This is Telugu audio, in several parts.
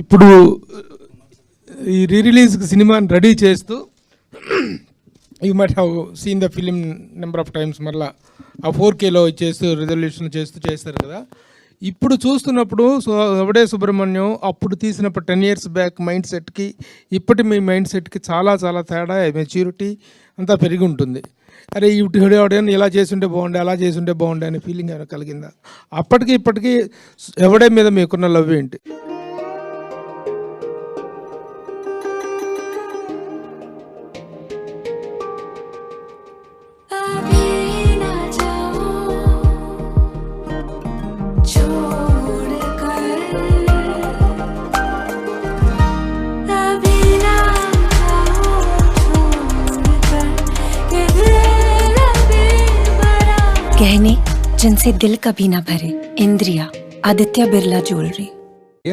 ఇప్పుడు ఈ రిలీజ్కి సినిమాని రెడీ చేస్తూ you might have seen the film number of times, మళ్ళీ ఆ 4Kలో చేస్తూ రిజల్యూషన్ చేస్తారు కదా. ఇప్పుడు చూస్తున్నప్పుడు ఎవడే సుబ్రహ్మణ్యం అప్పుడు తీసినప్పుడు 10 years బ్యాక్ మైండ్ సెట్కి ఇప్పటి మీ మైండ్ సెట్కి చాలా చాలా తేడా, మెచ్యూరిటీ అంతా పెరిగి ఉంటుంది. అరే ఎవడైనా ఇలా చేసుంటే బాగుండే, అలా చేసుంటే బాగుండే అనే ఫీలింగ్ ఏమైనా కలిగిందా? అప్పటికి ఇప్పటికీ ఎవడే మీద మీకున్న లవ్ ఏంటి? गहने जिनसे दिल कभी ना भरे, इंद्रिया, Aditya Birla jewellery.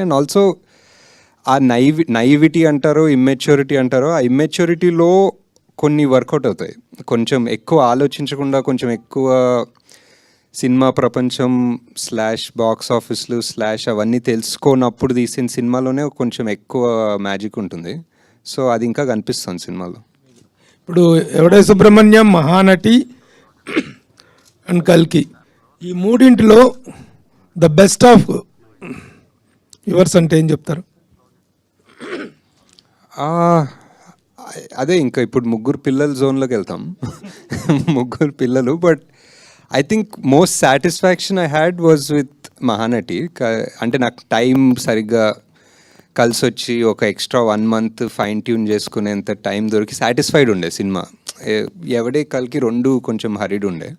And also ఆ నైవిటీ అంటారో ఇమ్మెచ్యూరిటీ అంటారో, ఆ ఇమ్మెచ్యూరిటీలో కొన్ని వర్కౌట్ అవుతాయి. కొంచెం ఎక్కువ ఆలోచించకుండా, కొంచెం ఎక్కువ సినిమా ప్రపంచం బాక్స్ ఆఫీస్లు అవన్నీ తెలుసుకోనప్పుడు తీసిన సినిమాలోనే కొంచెం ఎక్కువ మ్యాజిక్ ఉంటుంది. సో అది ఇంకా కనిపిస్తుంది సినిమాలో. ఇప్పుడు ఎవడే సుబ్రహ్మణ్యం, మహానటి అండ్ కల్కి, ఈ మూడింటిలో ద బెస్ట్ ఆఫ్ యువర్స్ అంటే ఏం చెప్తారు? అదే ఇంకా ఇప్పుడు ముగ్గురు పిల్లల జోన్లోకి వెళ్తాం. ముగ్గురు పిల్లలు. But I think most satisfaction I had was with Mahanati. అంటే నాకు టైం సరిగ్గా కలిసి వచ్చి ఒక ఎక్స్ట్రా 1 month ఫైన్ ట్యూన్ చేసుకునేంత టైం దొరికి సాటిస్ఫైడ్ ఉండే సినిమా. ఎవడే కల్కి రెండు కొంచెం హరిడ్ ఉండే.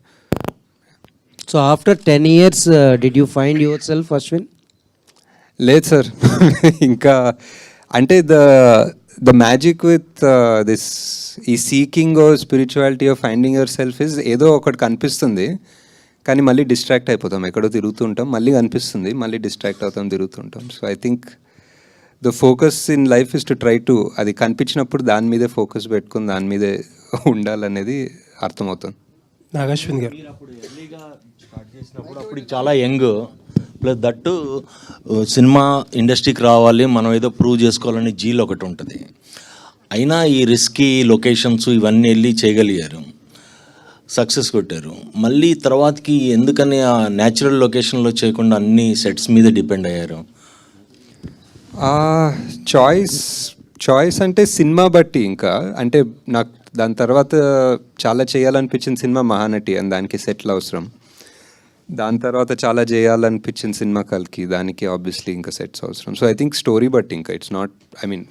So after 10 years, did you find yourself, Ashwin? లేదు సార్. ఇంకా అంటే ద మ్యాజిక్ విత్ దిస్ ఈ seeking are spirituality of finding your self is ఏదో ఒకటి కనిపిస్తుంది, కానీ మళ్ళీ డిస్ట్రాక్ట్ అయిపోతాం. ఎక్కడో తిరుగుతుంటాం, మళ్ళీ కనిపిస్తుంది, మళ్ళీ డిస్ట్రాక్ట్ అవుతాం, తిరుగుతుంటాం. So I think the focus in life is to try to, అది కనిపించినప్పుడు దాని మీదే ఫోకస్ పెట్టుకుని దాని మీదే ఉండాలనేది అర్థమవుతుంది. నాగశ్విన్ గారు స్టార్ట్ చేసినప్పుడు అప్పుడు చాలా యంగ్, ప్లస్ దట్టు సినిమా ఇండస్ట్రీకి రావాలి, మనం ఏదో ప్రూవ్ చేసుకోవాలని జీల్ ఒకటి ఉంటుంది. అయినా ఈ రిస్కీ లొకేషన్స్ ఇవన్నీ వెళ్ళి చేయగలిగారు, సక్సెస్ కొట్టారు. మళ్ళీ తర్వాతకి ఎందుకని ఆ న్యాచురల్ లొకేషన్లో చేయకుండా అన్ని సెట్స్ మీద డిపెండ్ అయ్యారు? చాయిస్ అంటే సినిమా బట్టి. ఇంకా అంటే నాకు దాని తర్వాత చాలా చేయాలనిపించిన సినిమా మహానటి, అని దానికి సెట్లు అవసరం. దాని తర్వాత చాలా చేయాలనిపించిన సినిమా కల్కి, దానికి ఆబ్వియస్లీ ఇంకా సెట్స్ అవసరం. సో ఐ థింక్ స్టోరీ బట్టి. ఇంకా it's not, I mean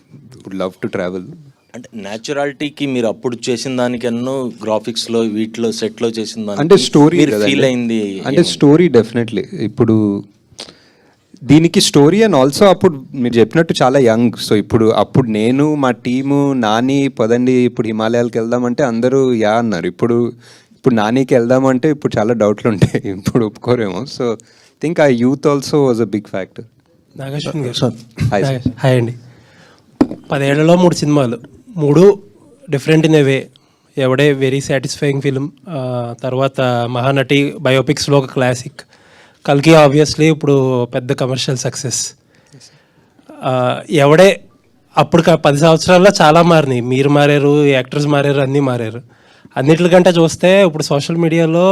would love to travel. అంటే న్యాచురాలిటీకి మీరు అప్పుడు చేసిన దానికన్నా గ్రాఫిక్స్లో వీటిలో సెట్లో చేసిన దానికి అంటే స్టోరీ ఫీల్ అయింది అంటే స్టోరీ డెఫినెట్లీ. ఇప్పుడు దీనికి స్టోరీ అండ్ ఆల్సో అప్పుడు మీరు చెప్పినట్టు చాలా యంగ్. సో అప్పుడు నేను మా టీము నాని పదండి ఇప్పుడు హిమాలయాలకు వెళ్దామంటే అందరూ యా అన్నారు. ఇప్పుడు నానికి వెళ్దామంటే ఇప్పుడు చాలా డౌట్లు ఉంటాయి, ఇప్పుడు ఒప్పుకోరేమో. So think uh youth also was a big factor. Nagashwin గారు హాయ్ అండి. 10 ఏళ్లలో 3 సినిమాలు, 3 different in a way. Yevade very satisfying film, తర్వాత మహానటి బయోపిక్స్లో ఒక క్లాసిక్, కల్కి ఆబ్వియస్లీ ఇప్పుడు పెద్ద కమర్షియల్ సక్సెస్. ఎవడే అప్పుడు 10 సంవత్సరాల్లో చాలా మారినాయి. మీరు మారారు, యాక్టర్స్ మారారు, అన్నీ మారారు. అన్నిటికంటే చూస్తే ఇప్పుడు సోషల్ మీడియాలో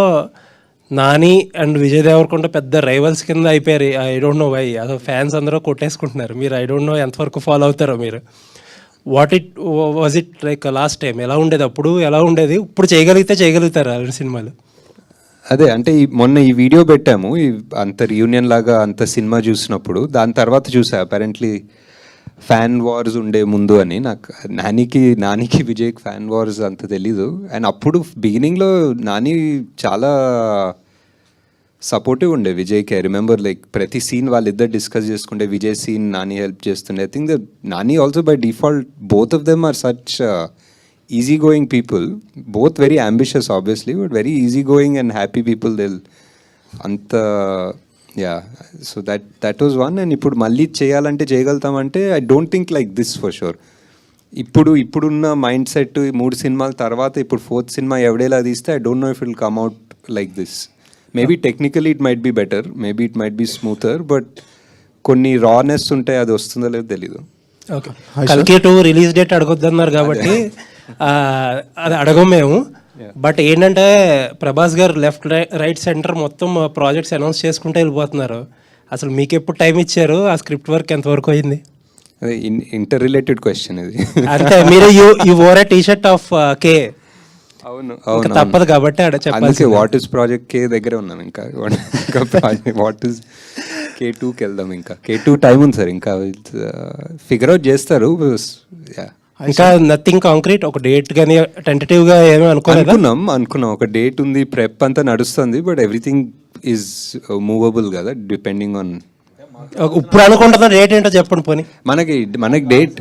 నాని అండ్ విజయ్ దేవరకొండ పెద్ద రైవల్స్ కింద అయిపోయారు. I don't know why. అసలు ఫ్యాన్స్ అందరూ కొట్టేసుకుంటున్నారు. మీరు ఐ డోంట్ నో ఎంతవరకు ఫాలో అవుతారో మీరు. Was it like last time ఎలా ఉండేది, అప్పుడు ఎలా ఉండేది, ఇప్పుడు చేయగలుగుతారు అలాంటి సినిమాలు? అదే అంటే మొన్న ఈ వీడియో పెట్టాము, అంత రియూనియన్ లాగా అంత సినిమా చూసినప్పుడు. దాని తర్వాత చూసా అపారెంట్లీ ఫ్యాన్ వార్స్ ఉండే ముందు అని. నాకు నానికి విజయ్కి ఫ్యాన్ వార్స్ అంత తెలీదు. అండ్ అప్పుడు బిగినింగ్లో నాని చాలా సపోర్టివ్ ఉండే విజయ్కి. ఐ రిమెంబర్ లైక్ ప్రతి సీన్ వాళ్ళిద్దరు డిస్కస్ చేసుకుంటే విజయ్ సీన్ నాని హెల్ప్ చేస్తుండే. I think the Nani also by default both of them are such easy going people, both very ambitious obviously, but very easy going and happy people. They'll anta yeah, so that was one. And ఇప్పుడు మళ్ళీ చేయాలంటే చేయగలుగుతామంటే I don't think like this for sure. ఇప్పుడున్న మైండ్ సెట్ 3 సినిమాల తర్వాత ఇప్పుడు 4th సినిమా ఎవడేలా తీస్తే I don't know if it will come out like this. Maybe technically it might be better, maybe it might be smoother, but కొన్ని రానెస్ ఉంటాయి, అది వస్తుందో లేదో తెలీదు. ఓకే, కల్కి 2 రిలీజ్ డేట్ అడగొద్దన్నారు కాబట్టి అది అడగం మేము. బట్ ఏంటంటే ప్రభాస్ గారు లెఫ్ట్ రైట్ సెంటర్ మొత్తం ప్రాజెక్ట్స్ అనౌన్స్ చేసుకుంటూ వెళ్ళిపోతున్నారు. అసలు మీకు ఎప్పుడు టైం ఇచ్చారు? ఆ స్క్రిప్ట్ వర్క్ ఎంతవరకు అయింది? అదే ఇంటర్ రిలేటెడ్ క్వశ్చన్ ఇది. అంటే మీరు you wore T shirt of K. అవును ఇంకా అవును తప్పదు కాబట్టి ఆడ చెప్పాలి. అందుకే వాట్ ఇస్ ప్రాజెక్ట్ కే దగ్గరే ఉన్నాను. ఇంకా వాట్ ఇస్ K2కి వెళ్దాం. ఇంకా K2 టైం ఉంది సార్, ఇంకా ఫిగర్ అవుట్ చేస్తారు. ఇంకా నథింగ్ కాంక్రీట్, ఒక డేట్ కానీ టెంటేటివ్ గా ఏమీ అనుకోలేదా? అనుకున్నాం ఒక డేట్ ఉంది, ప్రెప్ అంతా నడుస్తుంది, బట్ ఎవ్రీథింగ్ ఈజ్ మూవబుల్ కదా, డిపెండింగ్ ఆన్. ఇప్పుడు అనుకుంటున్న డేట్ ఏంటో చెప్పండి పోనీ. మనకి డేట్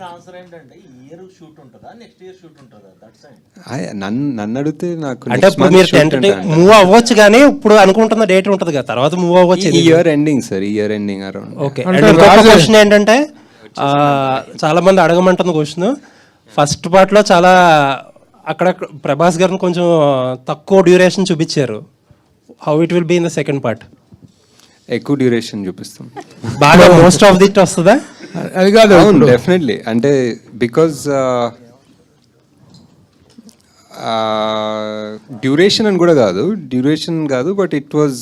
నన్ను అడిగితే నాకు అంటే ఇప్పుడు మీరు టెంటేటివ్ మూవ్ అవ్వచ్చు, కానీ ఇప్పుడు అనుకుంటున్న డేట్ ఉంటుంది కదా, తర్వాత మూవ్ అవ్వచ్చు. Year ending sir, year ending around. Okay, question ఏంటంటే చాలా మంది అడగమంటున్న క్వశ్చన్, ఫస్ట్ పార్ట్ లో చాలా అక్కడ ప్రభాస్ గారిని కొంచెం తక్కువ డ్యూరేషన్ చూపించారు. How it will be in the second part? ఎక్కువ డ్యూరేషన్ చూపిస్తాం. బాగా మోస్ట్ ఆఫ్ దిట్ వస్తుందా? అది కాదు, డెఫినెట్లీ. అంటే బికాజ్ డ్యూరేషన్ అని కూడా కాదు, but it was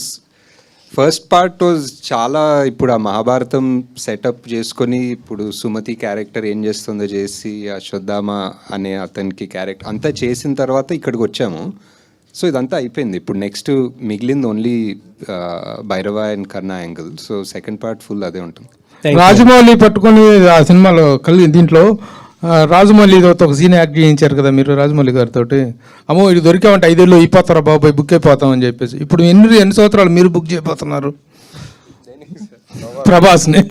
first part was చాలా. ఇప్పుడు ఆ మహాభారతం సెటప్ చేసుకొని ఇప్పుడు సుమతి క్యారెక్టర్ ఏం చేస్తుందో చేసి, అశ్వత్థామ అనే అతనికి క్యారెక్టర్ అంతా చేసిన తర్వాత ఇక్కడికి వచ్చాము. సో ఇదంతా అయిపోయింది. ఇప్పుడు నెక్స్ట్ మిగిలింది only Bhairava and Karna angle. So second part full అదే ఉంటుంది. రాజమౌళి పట్టుకొని ఆ సినిమాలో దీంట్లో రాజమౌళి ఒక సీన్ యాక్ట్ చేయించారు కదా మీరు రాజమౌళి గారితో. అమ్మో ఇది దొరికామంటే 5 ఏళ్ళు అయిపోతారా బాబాయ్, బుక్ అయిపోతామని చెప్పేసి. ఇప్పుడు ఎన్ని సంవత్సరాలు మీరు బుక్ చేయబోతున్నారు ప్రభాస్ని?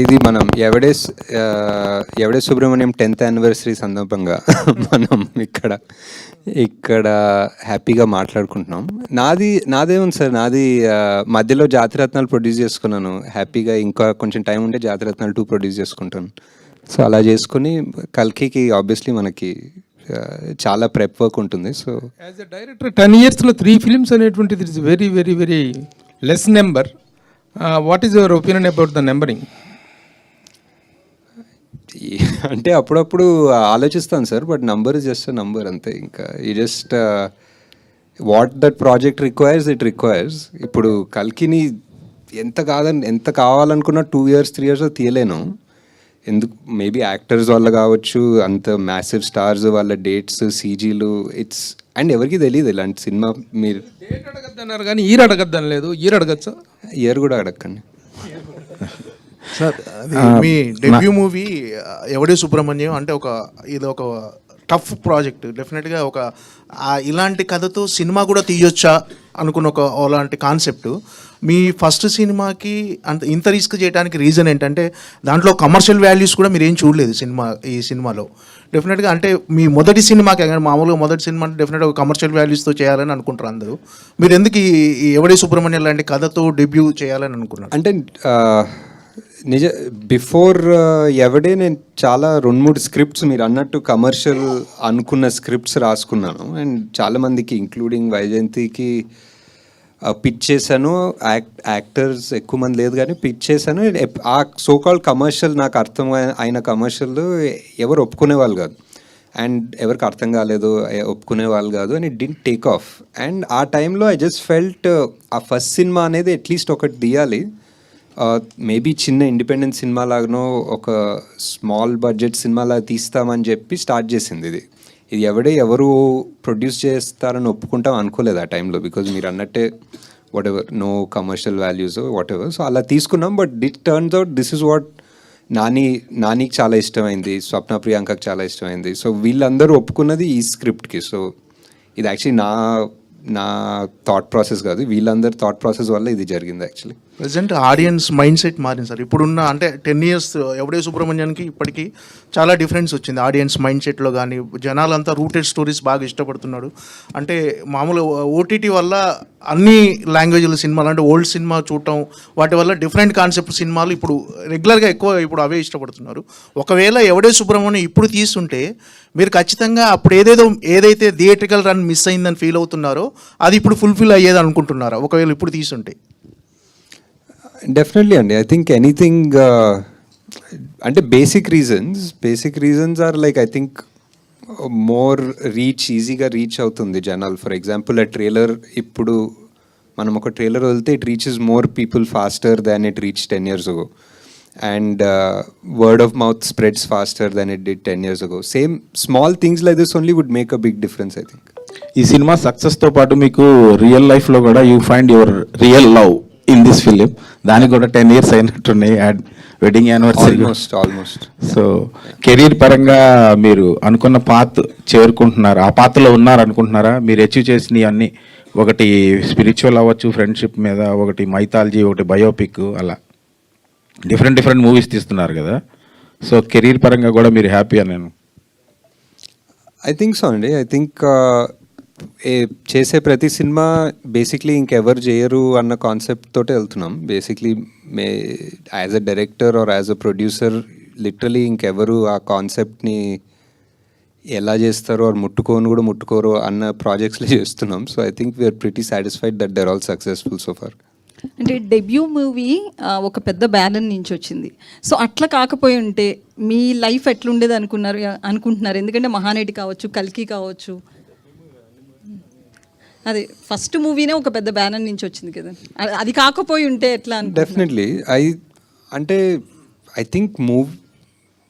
ఇది మనం ఎవడే సుబ్రహ్మణ్యం 10th యానివర్సరీ సందర్భంగా మనం ఇక్కడ హ్యాపీగా మాట్లాడుకుంటున్నాం. నాదేముంది సార్, నాది మధ్యలో జాతిరత్నాలు ప్రొడ్యూస్ చేసుకున్నాను హ్యాపీగా. ఇంకా కొంచెం టైం ఉంటే జాతిరత్నాలు 2 ప్రొడ్యూస్ చేసుకుంటాను. సో అలా చేసుకుని కల్కికి ఆబ్వియస్లీ మనకి చాలా ప్రెప్ వర్క్ ఉంటుంది. So as a director 10 yearsలో 3 films అనేటువంటిది it's very very very less number. What is your opinion about the numbering? అంటే అప్పుడప్పుడు ఆలోచిస్తాను sir, but number is just number అంతే. ఇంకా ఈ just what that project requires it requires. ఇప్పుడు కల్కిని ఎంత కావాలనుకున్నా 2 years 3 years తీయలేను. ఎందుకు, మేబీ యాక్టర్స్ వల్ల కావచ్చు, అంత మ్యాసివ్ స్టార్స్ వాళ్ళ డేట్స్, సీజీలు, ఇట్స్ అండ్ ఎవరికి తెలియదు ఇలాంటి సినిమా. మీరు డేట్ అడగద్దన్నారు కానీ ఇయర్ అడగద్దని లేదు. ఇయర్ అడగచ్చా? ఇయర్ కూడా అడగండి సార్. మీ డెబ్యూ మూవీ ఎవడే సుబ్రహ్మణ్యం అంటే ఇది ఒక టఫ్ ప్రాజెక్ట్. డెఫినెట్గా ఇలాంటి కథతో సినిమా కూడా తీయొచ్చా అనుకున్న అలాంటి కాన్సెప్ట్. మీ ఫస్ట్ సినిమాకి ఇంత రిస్క్ చేయడానికి రీజన్ ఏంటంటే దాంట్లో కమర్షియల్ వాల్యూస్ కూడా మీరు ఏం చూడలేదు ఈ సినిమాలో. డెఫినెట్గా అంటే మీ మొదటి సినిమాకి, మామూలుగా మొదటి సినిమా అంటే డెఫినెట్గా ఒక కమర్షియల్ వాల్యూస్తో చేయాలని అనుకుంటారు అందరూ. మీరు ఎందుకు ఈ ఎవడే సుబ్రహ్మణ్యం లాంటి కథతో డెబ్యూ చేయాలని అనుకున్నారు? అంటే బిఫోర్ ఎవడే నేను చాలా 2-3 స్క్రిప్ట్స్ మీరు అన్నట్టు కమర్షియల్ అనుకున్న స్క్రిప్ట్స్ రాసుకున్నాను. అండ్ చాలామందికి ఇంక్లూడింగ్ వైజయంతికి పిచ్ చేశాను. యాక్టర్స్ ఎక్కువ మంది లేదు కానీ పిచ్ చేశాను. ఆ సోకాల్ కమర్షియల్ నాకు అర్థం అయిన కమర్షియల్ ఎవరు ఒప్పుకునే వాళ్ళు కాదు, అండ్ ఎవరికి అర్థం కాలేదు, ఒప్పుకునే వాళ్ళు కాదు, and it didn't take off. And ఆ టైంలో ఐ జస్ట్ ఫెల్ట్ ఆ ఫస్ట్ సినిమా అనేది అట్లీస్ట్ ఒకటి తీయాలి. మేబీ చిన్న ఇండిపెండెంట్ సినిమా లాగానో ఒక స్మాల్ బడ్జెట్ సినిమాలా తీస్తామని చెప్పి స్టార్ట్ చేసింది ఇది ఎవరు ప్రొడ్యూస్ చేస్తారని ఒప్పుకుంటాం అనుకోలేదు ఆ టైంలో. బికాజ్ మీరు అన్నట్టే whatever, no commercial values whatever. So అలా తీసుకున్నాం. But it turns out this is what నానికి చాలా ఇష్టమైంది, స్వప్న ప్రియాంకకి చాలా ఇష్టమైంది. సో వీళ్ళందరూ ఒప్పుకున్నది ఈ స్క్రిప్ట్కి. సో ఇది యాక్చువల్లీ నా థాట్ ప్రాసెస్ కాదు, వీళ్ళందరి థాట్ ప్రాసెస్ వల్ల ఇది జరిగింది actually. Present audience mind set మారింది సార్. ఇప్పుడున్న అంటే 10 years ఎవడే సుబ్రహ్మణ్యానికి ఇప్పటికీ చాలా డిఫరెన్స్ వచ్చింది ఆడియన్స్ మైండ్ సెట్లో. కానీ జనాలంతా రూటెడ్ స్టోరీస్ బాగా ఇష్టపడుతున్నాడు. అంటే మామూలు ఓటీటీ వల్ల అన్ని లాంగ్వేజ్ల సినిమాలు అంటే ఓల్డ్ సినిమా చూడటం, వాటి వల్ల డిఫరెంట్ కాన్సెప్ట్ సినిమాలు ఇప్పుడు రెగ్యులర్గా ఎక్కువ ఇప్పుడు అవే ఇష్టపడుతున్నారు. ఒకవేళ ఎవడే సుబ్రహ్మణ్యం ఇప్పుడు తీస్తుంటే మీరు ఖచ్చితంగా అప్పుడు ఏదైతే థియేట్రికల్ రన్ మిస్ అయిందని ఫీల్ అవుతున్నారో అది ఇప్పుడు ఫుల్ఫిల్ అయ్యేది అనుకుంటున్నారా ఒకవేళ ఇప్పుడు తీసుంటే? డెఫినెట్లీ అండి. ఐ థింక్ ఎనీథింగ్ అంటే basic reasons are like I think more ఈజీగా రీచ్ అవుతుంది జనాలు. ఫర్ ఎగ్జాంపుల్ ఆ ట్రైలర్, ఇప్పుడు మనం ఒక ట్రైలర్ వదిలితే it reaches more people faster than it reach 10 years ago. And word of mouth spreads faster than it did 10 years ago. Same small things like this only would make a big difference, I think. ఈ సినిమా సక్సెస్తో పాటు మీకు రియల్ లైఫ్లో కూడా you find your real love in this film. దానికి కూడా 10 years అయినట్టున్నాయి, wedding anniversary. Almost. So career పరంగా మీరు అనుకున్న పాత్ చేరుకుంటున్నారు, ఆ పాత్రలో ఉన్నారు అనుకుంటున్నారా? మీరు అచీవ్ చేసినవి అన్నీ, ఒకటి స్పిరిచువల్ అవ్వచ్చు, ఫ్రెండ్షిప్ మీద, ఒకటి మైథాలజీ, ఒకటి బయోపిక్, అలా డిఫరెంట్ మూవీస్ తీస్తున్నారు కదా. సో కెరీర్ పరంగా కూడా మీరు హ్యాపీ అని నేను ఐ థింక్ సో అండి. ఐ థింక్ చేసే ప్రతి సినిమా బేసిక్లీ ఇంకెవరు చేయరు అన్న కాన్సెప్ట్ తోటే వెళ్తున్నాం. Basically as a director or as a producer literally ఇంకెవరు ఆ కాన్సెప్ట్ని ఎలా చేస్తారో ఆర్ ముట్టుకోరు అన్న ప్రాజెక్ట్స్లో చేస్తున్నాం. So I think we are pretty satisfied that they're all successful so far. అంటే డెబ్యూ మూవీ ఒక పెద్ద బ్యానర్ నుంచి వచ్చింది. సో అట్లా కాకపోయి ఉంటే మీ లైఫ్ ఎట్లుండేది అనుకుంటున్నారు? ఎందుకంటే మహానటి కావచ్చు, కల్కి కావచ్చు, అదే ఫస్ట్ మూవీనే ఒక పెద్ద బ్యానర్ నుంచి వచ్చింది కదా, అది కాకపోయి ఉంటే ఎట్లా? Definitely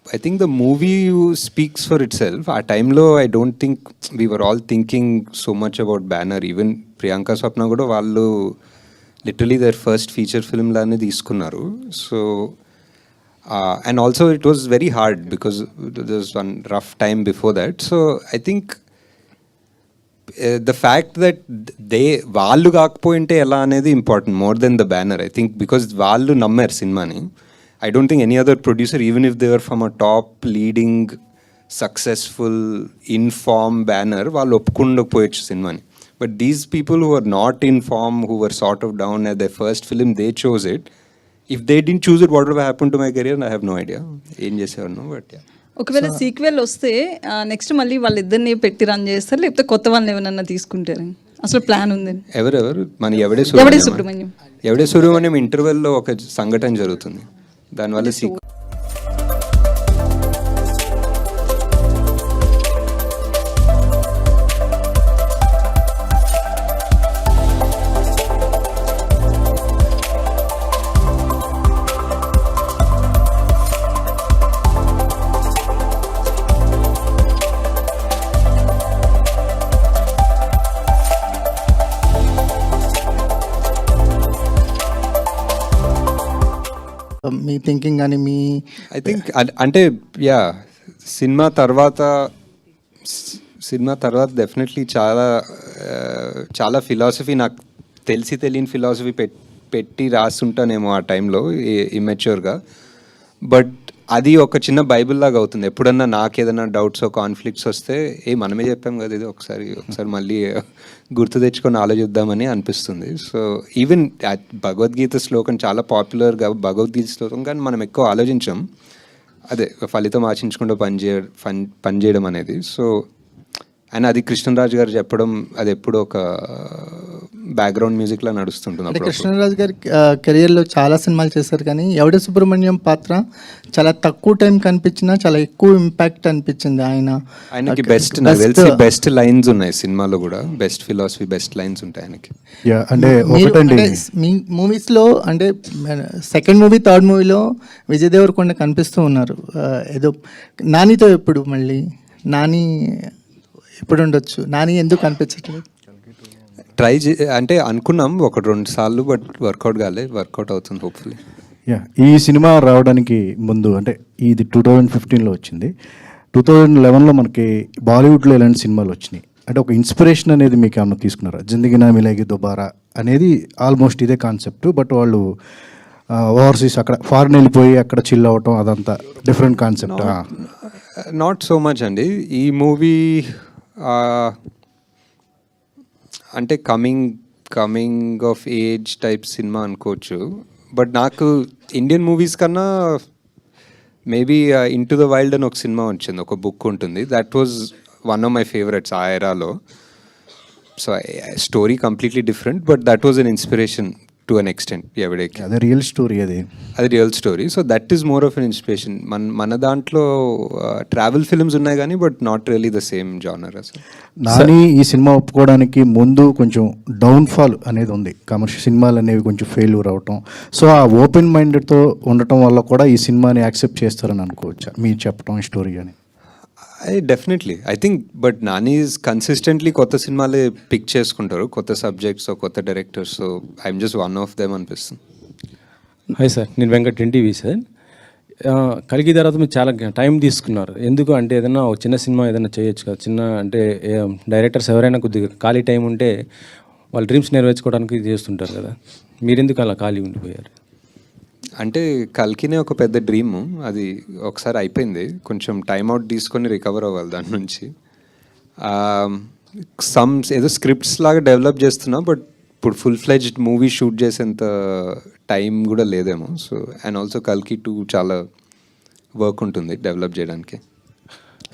I think the movie speaks for itself. ఆ టైంలో I don't think we were all thinking so much about banner. Even Priyanka స్వప్న కూడా వాళ్ళు literally their first feature film లానే తీసుకున్నారు. So and also it was very hard because there was one rough time before that. So I think the fact that వాళ్ళు కాకపోయింటే ఎలా అనేది important more than the banner. I think because వాళ్ళు నమ్మారు సినిమాని. I don't think any other producer, even if they were from a top leading successful in-form banner, వాళ్ళు ఒప్పుకుండకపోయచ్చు సినిమాని. But these people who are not in form, who were sort of down at their first film, they chose it. If they didn't choose it, what would have happened to my career? I have no idea. ఏం చేసేవారు, బట్ yeah. ఒకవేళ సీక్వెల్ వస్తే నెక్స్ట్ మళ్ళీ వాళ్ళిద్దరిని పెట్టి రన్ చేస్తారు, లేకపోతే కొత్త వాళ్ళని ఏమన్నా తీసుకుంటారు? అసలు ప్లాన్ ఉంది? ఎవరెవరు మన ఎవడే సుబ్రహ్మణ్యం ఇంటర్వెల్లో ఒక సంఘటన జరుగుతుంది, దానివల్ల మీ థింకింగ్ కానీ మీ ఐ థింక్ అంటే యా సినిమా తర్వాత డెఫినెట్లీ చాలా ఫిలాసఫీ, నాకు తెలియని ఫిలాసఫీ పెట్టి రాస్తుంటానేమో ఆ టైంలో ఇమ్మెచ్యూర్గా. బట్ అది ఒక చిన్న బైబిల్ లాగా అవుతుంది. ఎప్పుడన్నా నాకు ఏదైనా డౌట్స్ కాన్ఫ్లిక్ట్స్ వస్తే మనమే చెప్పాం కదా ఇది, ఒకసారి మళ్ళీ గుర్తు తెచ్చుకొని ఆలోచిద్దామని అనిపిస్తుంది. సో ఈవెన్ భగవద్గీత శ్లోకం చాలా పాపులర్గా భగవద్గీత శ్లోకం, కానీ మనం ఎక్కువ ఆలోచించాం. అదే ఫలితం ఆశించకుండా పనిచేయడం అనేది. సో అండ్ అది కృష్ణరాజు గారు చెప్పడం, అది ఎప్పుడు ఒక బ్యాక్గ్రౌండ్ మ్యూజిక్లా నడుస్తుంటుంది. అంటే కృష్ణరాజు గారి కెరియర్లో చాలా సినిమాలు చేశారు, కానీ ఎవడే సుబ్రహ్మణ్యం పాత్ర చాలా తక్కువ టైం కనిపించినా చాలా ఎక్కువ ఇంపాక్ట్ అనిపించింది. ఆయనకి బెస్ట్ లైన్స్ ఉన్నాయి సినిమాలో కూడా, బెస్ట్ ఫిలాసఫీ, బెస్ట్ లైన్స్ ఉంటాయి ఆయనకి. అంటే మీ మూవీస్లో అంటే సెకండ్ మూవీ, థర్డ్ మూవీలో విజయ్ దేవరకొండ కనిపిస్తూ ఉన్నారు. ఏదో నానితో ఎప్పుడు మళ్ళీ నాని ఎప్పుడు ఉండొచ్చు, నాని ఎందుకు కనిపించట్లేదు? అంటే అనుకున్నాం 1-2 సార్లు, బట్ వర్కౌట్ అవుతుంది హోప్ఫుల్లీ. ఈ సినిమా రావడానికి ముందు అంటే ఇది 2015లో వచ్చింది. 2011లో మనకి బాలీవుడ్లో ఇలాంటి సినిమాలు వచ్చినాయి. అంటే ఒక ఇన్స్పిరేషన్ అనేది మీకు ఏమన్నా తీసుకున్నారా? జిందగీ నా మిలేగి దోబారా అనేది ఆల్మోస్ట్ ఇదే కాన్సెప్ట్, బట్ వాళ్ళు ఓవర్సీస్ అక్కడ ఫారెన్ వెళ్ళిపోయి అక్కడ చిల్ అవ్వటం, అదంతా different concept. Not so much అండి. ఈ మూవీ అంటే కమింగ్ ఆఫ్ ఏజ్ టైప్ సినిమా అనుకోవచ్చు. బట్ నాకు ఇండియన్ మూవీస్ కన్నా మేబీ ఇంటూ ద వైల్డ్ అని ఒక సినిమా వచ్చింది, ఒక బుక్ ఉంటుంది. That was one of my favourites ఆ ఎరాలో. So story completely different, but that was an inspiration to an extent ఎవడేకి. అదే రియల్ స్టోరీ అది real story. So that is more of an inspiration. మన దాంట్లో ట్రావెల్ ఫిల్మ్స్ ఉన్నాయి కానీ but not really the same genre అసలు. నాని ఈ సినిమా ఒప్పుకోవడానికి ముందు కొంచెం డౌన్ఫాల్ అనేది ఉంది, కమర్షియల్ సినిమాలు అనేవి కొంచెం ఫెయిల్యూర్ అవటం. సో ఆ ఓపెన్ మైండెడ్తో ఉండటం వల్ల కూడా ఈ సినిమాని యాక్సెప్ట్ చేస్తారని అనుకోవచ్చా మీరు చెప్పడం స్టోరీ అని? Definitely I think but Nani is consistently కొత్త సినిమాలే పిక్ చేసుకుంటారు, కొత్త సబ్జెక్ట్స్, కొత్త directors. So I'm just one of them అనిపిస్తుంది. హాయ్ సార్, నేను వెంకట్ ఎన్టీవీ సార్. కలిగి తర్వాత మీరు చాలా టైం తీసుకున్నారు. ఎందుకు అంటే ఏదైనా ఒక చిన్న సినిమా ఏదైనా చేయొచ్చు కదా, చిన్న అంటే డైరెక్టర్స్ ఎవరైనా కొద్దిగా ఖాళీ టైం ఉంటే వాళ్ళ డ్రీమ్స్ నెరవేర్చుకోవడానికి చేస్తుంటారు కదా, మీరెందుకు అలా ఖాళీ ఉండిపోయారు? అంటే కల్కినే ఒక పెద్ద డ్రీమ్, అది ఒకసారి అయిపోయింది. కొంచెం టైం అవుట్ తీసుకొని రికవర్ అవ్వాలి దాని నుంచి. ఏదో స్క్రిప్ట్స్ లాగా డెవలప్ చేస్తున్నా, బట్ ఇప్పుడు ఫుల్ ఫ్లెడ్జ్డ్ మూవీ షూట్ చేసేంత టైం కూడా లేదేమో. సో అండ్ ఆల్సో కల్కి 2 చాలా వర్క్ ఉంటుంది డెవలప్ చేయడానికి.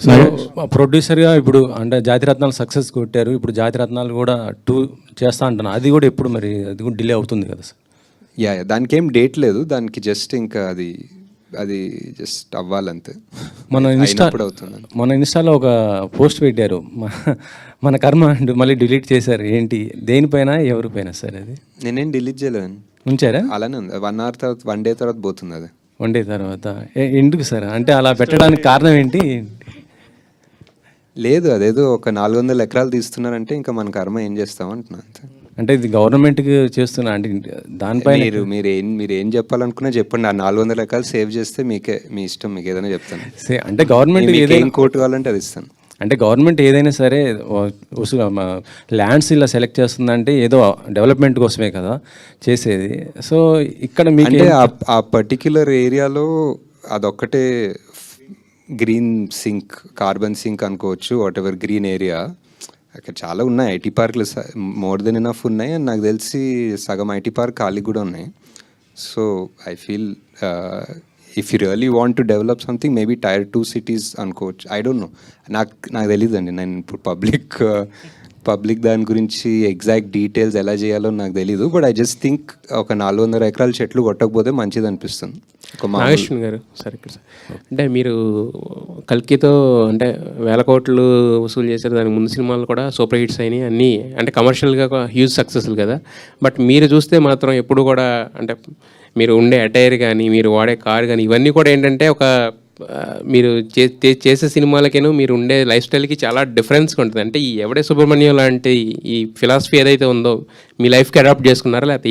సో ప్రొడ్యూసర్గా ఇప్పుడు అంటే జాతిరత్నాలు సక్సెస్ కొట్టారు, ఇప్పుడు జాతిరత్నాలు కూడా 2 చేస్తా అంటున్నా, అది కూడా ఎప్పుడు మరి అది కూడా డిలే అవుతుంది కదా సార్? యా, దానికి ఏం డేట్ లేదు, దానికి జస్ట్ ఇంకా అది జస్ట్ అవ్వాలంతే. మన ఇన్స్టాలో ఒక పోస్ట్ పెట్టారు, మన కర్మ అండ్ మళ్ళీ డిలీట్ చేశారు. ఏంటి, దేనిపైన ఎవరిపైన సార్ అది? నేనేం డిలీట్ చేయలేదు, ఉంచారా? అలానే ఉంది. 1 hour తర్వాత 1 day తర్వాత పోతుంది అది. 1 day తర్వాత ఎందుకు సార్? అంటే అలా పెట్టడానికి కారణం ఏంటి? లేదు, అదేదో ఒక 400 ఎకరాలు తీస్తున్నారంటే ఇంకా మన కర్మ ఏం చేస్తాం అంటున్నా అంతే. అంటే ఇది గవర్నమెంట్కి చేస్తున్నా అంటే దానిపైన మీరు ఏం చెప్పాలనుకున్నా చెప్పండి. ఆ 400 ఎకరాలు సేవ్ చేస్తే మీకే, మీ ఇష్టం, మీకు ఏదైనా చెప్తాను. అంటే గవర్నమెంట్ ఏదైనా కోర్టు కావాలంటే అది ఇస్తాను. అంటే గవర్నమెంట్ ఏదైనా సరే ల్యాండ్స్ ఇలా సెలెక్ట్ చేస్తుందంటే ఏదో డెవలప్మెంట్ కోసమే కదా చేసేది. సో ఇక్కడ మీకు అంటే ఆ పర్టిక్యులర్ ఏరియాలో అదొక్కటే గ్రీన్ సింక్, కార్బన్ సింక్ అనుకోవచ్చు, వాట్ ఎవర్ గ్రీన్ ఏరియా. అక్కడ చాలా ఉన్నాయి ఐటీ పార్క్లు, మోర్ దెన్ ఎనఫ్ ఉన్నాయి. అండ్ నాకు తెలిసి సగం ఐటీ పార్క్ ఖాళీ కూడా ఉన్నాయి. So I feel if you really want to develop something, maybe Tier 2 cities అనుకోవచ్చు. ఐ డోంట్ నో, నాకు తెలియదండి. నేను ఇప్పుడు పబ్లిక్ దాని గురించి ఎగ్జాక్ట్ డీటెయిల్స్ ఎలా చేయాలో నాకు తెలీదు. బట్ ఐ జస్ట్ థింక్ ఒక 400 ఎకరాల చెట్లు కొట్టకపోతే మంచిది అనిపిస్తుంది. నాగేశ్వర్ గారు సార్, ఇక్కడ సార్ అంటే మీరు కల్కితో అంటే 1000 కోట్లు వసూలు చేశారు. దానికి ముందు సినిమాలు కూడా సూపర్ హిట్స్ అయినాయి, అన్నీ అంటే కమర్షియల్గా హ్యూజ్ సక్సెస్లు కదా. బట్ మీరు చూస్తే మాత్రం ఎప్పుడు కూడా అంటే మీరు ఉండే అటైర్ కానీ, మీరు వాడే కార్ కానీ, ఇవన్నీ కూడా ఏంటంటే ఒక మీరు చేసే సినిమాలకేను మీరు ఉండే లైఫ్ స్టైల్కి చాలా డిఫరెన్స్గా ఉంటుంది. అంటే ఈ ఎవడే సుబ్రహ్మణ్యం లాంటి ఈ ఫిలాసఫీ ఏదైతే ఉందో మీ లైఫ్కి అడాప్ట్ చేసుకున్నారా, లేకపోతే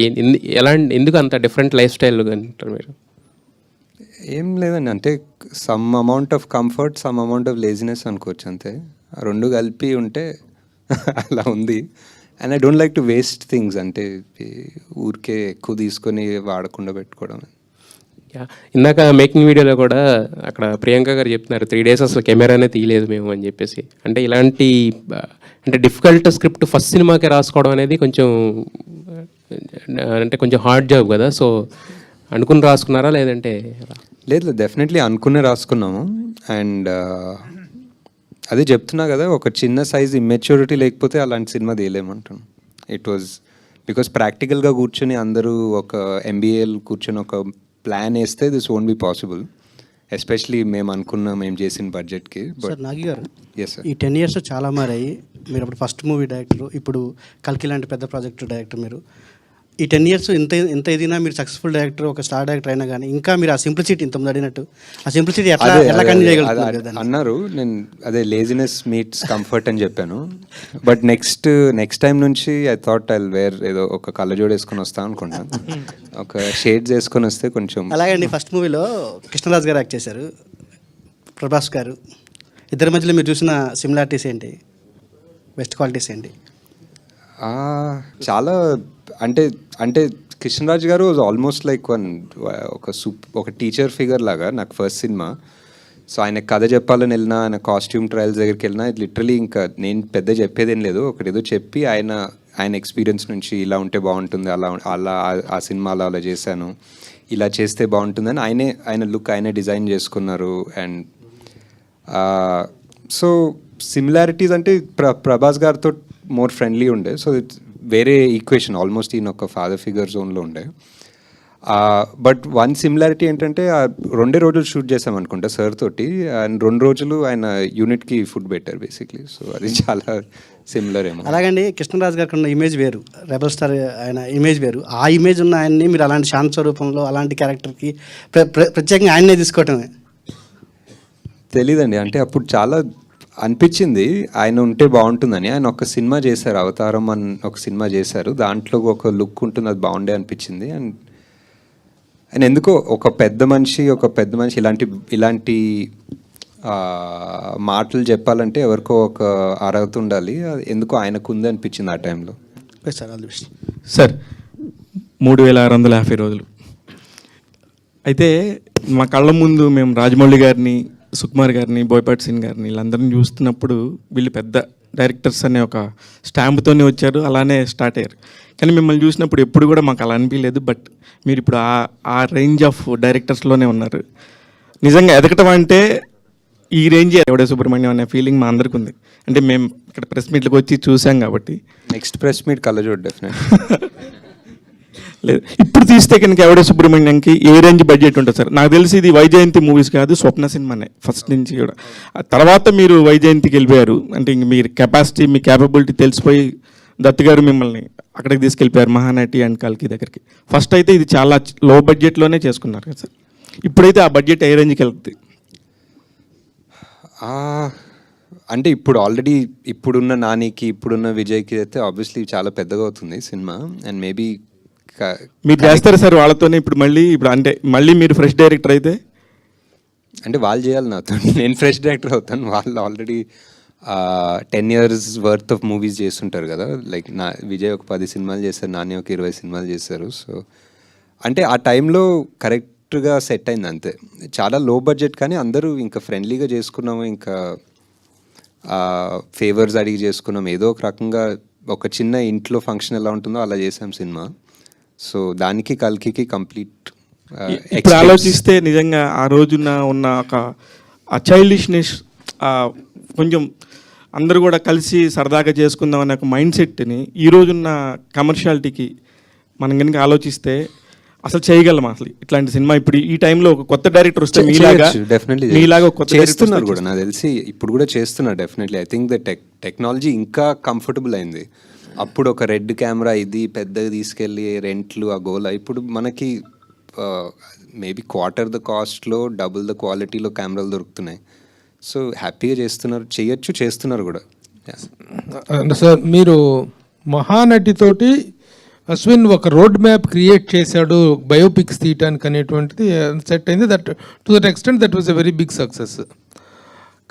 ఎందుకు అంత డిఫరెంట్ లైఫ్ స్టైల్ అంటారు మీరు? ఏం లేదండి, అంటే some amount of comfort, some amount of laziness అనుకోవచ్చు అంతే. 2 కలిపి ఉంటే అలా ఉంది. And I don't like to waste things, అంటే ఊరికే ఎక్కువ తీసుకొని వాడకుండా పెట్టుకోవడం. ఇందాక మేకింగ్ వీడియోలో కూడా అక్కడ ప్రియాంక గారు చెప్తున్నారు 3 days అసలు కెమెరానే తీయలేదు మేము అని చెప్పేసి. అంటే ఇలాంటి అంటే డిఫికల్ట్ స్క్రిప్ట్ ఫస్ట్ సినిమాకి రాసుకోవడం అనేది కొంచెం అంటే కొంచెం హార్డ్ జాబ్ కదా. సో అనుకుని రాసుకున్నారా లేదంటే? లేదు, డెఫినెట్లీ అనుకునే రాసుకున్నాము. అండ్ అదే చెప్తున్నా కదా, ఒక చిన్న సైజ్ ఇమ్మెచ్యూరిటీ లేకపోతే అలాంటి సినిమా తీయలేమంటాను. ఇట్ వాజ్ బికాస్ ప్రాక్టికల్గా కూర్చొని అందరూ ఒక ఎంబీఏలు కూర్చొని ఒక ప్లాన్ వేస్తే this won't be possible, especially మేము చేసిన బడ్జెట్కి. సార్ నాగి గారు, ఎస్ సార్, ఈ 10 years చాలా మారాయి. మీరు అప్పుడు ఫస్ట్ మూవీ డైరెక్టర్, ఇప్పుడు కల్కి లాంటి పెద్ద ప్రాజెక్ట్ డైరెక్టర్. మీరు ఈ 10 years ఎంత ఎదిగినా మీరు సక్సెస్ఫుల్ డైరెక్టర్, ఒక స్టార్ డైరెక్టర్ అయినా కానీ ఇంకా మీరు ఆ సింప్లిసిటీ ఇంతకుముందు అడిగినట్టు ఆ సింప్లిసిటీ ఎట్లా కంటిన్యూ చేయగలుగుతారు అన్నారు. నేను అదే లేజినెస్ మీట్స్ కంఫర్ట్ అని చెప్పాను. బట్ నెక్స్ట్ టైం నుంచి ఐ థాట్ ఐ వేర్ ఏదో ఒక కళ్ళజోడు వేసుకొని వస్తాను అనుకుంటాను, ఒక షేడ్స్ వేసుకొని వస్తే కొంచెం. అలాగే ఫస్ట్ మూవీలో కృష్ణరాజ్ గారు యాక్ట్ చేశారు, ప్రభాస్ గారు. ఇద్దరి మధ్యలో మీరు చూసిన సిమిలారిటీస్ ఏంటి, బెస్ట్ క్వాలిటీస్ ఏంటి? చాలా అంటే కృష్ణరాజ్ గారు వాజ్ ఆల్మోస్ట్ లైక్ ఒక టీచర్ ఫిగర్ లాగా నాకు ఫస్ట్ సినిమా. సో ఆయన కథ చెప్పాలని వెళ్ళినా, ఆయన కాస్ట్యూమ్ ట్రయల్స్ దగ్గరికి వెళ్ళినా, లిటరలీ ఇంకా నేను పెద్ద చెప్పేదేం లేదు, ఒకటేదో చెప్పి ఆయన ఎక్స్పీరియన్స్ నుంచి ఇలా ఉంటే బాగుంటుంది, అలా ఆ సినిమాలో అలా చేశాను, ఇలా చేస్తే బాగుంటుందని ఆయన లుక్ ఆయనే డిజైన్ చేసుకున్నారు. అండ్ సో సిమిలారిటీస్ అంటే ప్రభాస్ గారితో మోర్ ఫ్రెండ్లీ ఉండే. సో వేరే ఈక్వేషన్ ఆల్మోస్ట్ ఈయన ఒక ఫాదర్ ఫిగర్ జోన్లో ఉండే. బట్ వన్ సిమిలారిటీ ఏంటంటే 2 రోజులు షూట్ చేసాం అనుకుంటా సార్ తోటి, అండ్ 2 రోజులు ఆయన యూనిట్కి ఫుడ్ పెట్టారు బేసిక్లీ. సో అది చాలా సిమిలర్ ఏమో. అలాగండి కృష్ణరాజు గారికి ఉన్న ఇమేజ్ వేరు, రెబల్ స్టార్ ఆయన ఇమేజ్ వేరు. ఆ ఇమేజ్ ఉన్న ఆయన్ని మీరు అలాంటి శాంత స్వరూపంలో అలాంటి క్యారెక్టర్కి ప్రత్యేకంగా ఆయన్నే తీసుకోవటమే. తెలీదండి, అంటే అప్పుడు చాలా అనిపించింది ఆయన ఉంటే బాగుంటుందని. ఆయన ఒక సినిమా చేశారు, అవతారం అని ఒక సినిమా చేశారు, దాంట్లో ఒక లుక్ ఉంటుంది, అది బాగుండే అనిపించింది. అండ్ ఆయన ఎందుకో ఒక పెద్ద మనిషి ఇలాంటి మాటలు చెప్పాలంటే ఎవరికో ఒక అర్హత ఉండాలి, ఎందుకో ఆయనకు ఉంది అనిపించింది ఆ టైంలో. Sir all the best sir. 3650 రోజులు అయితే మా కళ్ళ ముందు మేము రాజమౌళి గారిని, సుకుమార్ గారిని, బోయపాటి సీన్ గారిని వీళ్ళందరినీ చూస్తున్నప్పుడు వీళ్ళు పెద్ద డైరెక్టర్స్ అనే ఒక స్టాంప్తోనే వచ్చారు, అలానే స్టార్ట్ అయ్యారు. కానీ మిమ్మల్ని చూసినప్పుడు ఎప్పుడు కూడా మాకు అలా అనిపించలేదు. బట్ మీరు ఇప్పుడు ఆ రేంజ్ ఆఫ్ డైరెక్టర్స్లోనే ఉన్నారు. నిజంగా ఎదగటం అంటే ఈ రేంజ్ ఎవడే సుబ్రహ్మణ్యం అనే ఫీలింగ్ మా అందరికి ఉంది. అంటే మేము ఇక్కడ ప్రెస్ మీట్లకు వచ్చి చూసాం కాబట్టి. నెక్స్ట్ ప్రెస్ మీట్ కలజోడు డెఫినెట్ లేదు, ఇప్పుడు తీస్తే కనుక ఎవడే సుబ్రహ్మణ్యంకి ఏ రేంజ్ బడ్జెట్ ఉంటుంది సార్? నాకు తెలిసి ఇది వైజయంతి మూవీస్ కాదు, స్వప్న సినిమానే ఫస్ట్ నుంచి కూడా. తర్వాత మీరు వైజయంతికి వెళ్ళిపోయారు, అంటే ఇంక మీరు కెపాసిటీ, మీ క్యాపబిలిటీ తెలిసిపోయి దత్ గారు మిమ్మల్ని అక్కడికి తీసుకెళ్ళిపోయారు మహానటి అండ్ కల్కి దగ్గరికి. ఫస్ట్ అయితే ఇది చాలా లో బడ్జెట్లోనే చేసుకున్నారు కదా సార్, ఇప్పుడైతే ఆ బడ్జెట్ ఏ రేంజ్కి వెళ్తుంది? అంటే ఇప్పుడు ఆల్రెడీ ఇప్పుడున్న నానికి, ఇప్పుడున్న విజయ్కి అయితే ఆబ్వియస్లీ చాలా పెద్దగా అవుతుంది సినిమా. అండ్ మేబీ మీరు చేస్తారు సార్ వాళ్ళతోనే ఇప్పుడు అంటే మళ్ళీ మీరు ఫ్రెష్ డైరెక్టర్ అయితే? అంటే వాళ్ళు చేయాలి నాతో, నేను ఫ్రెష్ డైరెక్టర్ అవుతాను. వాళ్ళు already 10 years worth of movies చేస్తుంటారు కదా. లైక్ విజయ్ ఒక 10 సినిమాలు చేశారు, నాని ఒక 20 సినిమాలు చేశారు. సో అంటే ఆ టైంలో కరెక్ట్గా సెట్ అయింది అంతే. చాలా లో బడ్జెట్ కానీ అందరూ ఇంకా ఫ్రెండ్లీగా చేసుకున్నాము, ఇంకా ఫేవర్స్ అడిగి చేసుకున్నాం. ఏదో ఒక రకంగా ఒక చిన్న ఇంట్లో ఫంక్షన్ ఎలా ఉంటుందో అలా చేసాం సినిమా. సో దానికి కల్కి కంప్లీట్. ఇప్పుడు ఆలోచిస్తే నిజంగా ఆ రోజున ఉన్న ఒక చైల్డిష్నెస్, కొంచెం అందరూ కూడా కలిసి సరదాగా చేసుకుందాం అనే ఒక మైండ్ సెట్ని ఈ రోజున్న కమర్షియాలిటీకి మనం కనుక ఆలోచిస్తే అసలు చేయగలం అసలు ఇట్లాంటి సినిమా? ఇప్పుడు ఈ టైంలో ఒక కొత్త డైరెక్టర్ వస్తే మీలాగా కొత్త చేస్తున్నారు కూడా, నాకు తెలిసి ఇప్పుడు కూడా చేస్తున్నారు definitely. I think the technology ఇంకా కంఫర్టబుల్ అయింది. అప్పుడు ఒక రెడ్ కెమెరా ఇది పెద్దగా తీసుకెళ్ళి రెంట్లు ఆ గోల, ఇప్పుడు మనకి మేబీ క్వార్టర్ ద కాస్ట్లో డబుల్ ద క్వాలిటీలో కెమెరాలు దొరుకుతున్నాయి. సో హ్యాపీగా చేస్తున్నారు కూడా. సార్ మీరు మహానటితోటి అశ్విన్ ఒక రోడ్ మ్యాప్ క్రియేట్ చేశాడు బయోపిక్స్ తీయటానికి అనేటువంటిది సెట్ అయింది. That to that extent that was a very big success.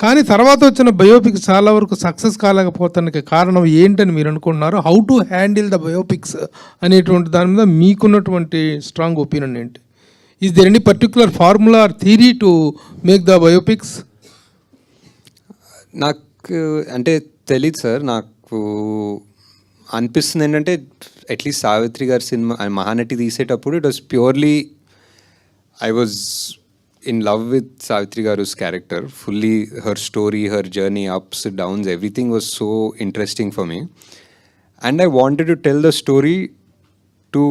కానీ తర్వాత వచ్చిన బయోపిక్స్ చాలా వరకు సక్సెస్ కాలేకపోతానికి కారణం ఏంటని మీరు అనుకుంటున్నారు? How to handle the biopics అనేటువంటి దాని మీద మీకున్నటువంటి స్ట్రాంగ్ ఒపీనియన్ ఏంటి? Is there any particular formula or theory to make the biopics? నాకు అంటే తెలియదు సార్, నాకు అనిపిస్తుంది ఏంటంటే అట్లీస్ట్ సావిత్రి గారి సినిమా మహానటి తీసేటప్పుడు it was purely I was in love with Savitri Garu's character, fully her story, her journey, ups, downs, everything was so interesting for me. And I wanted to tell the story to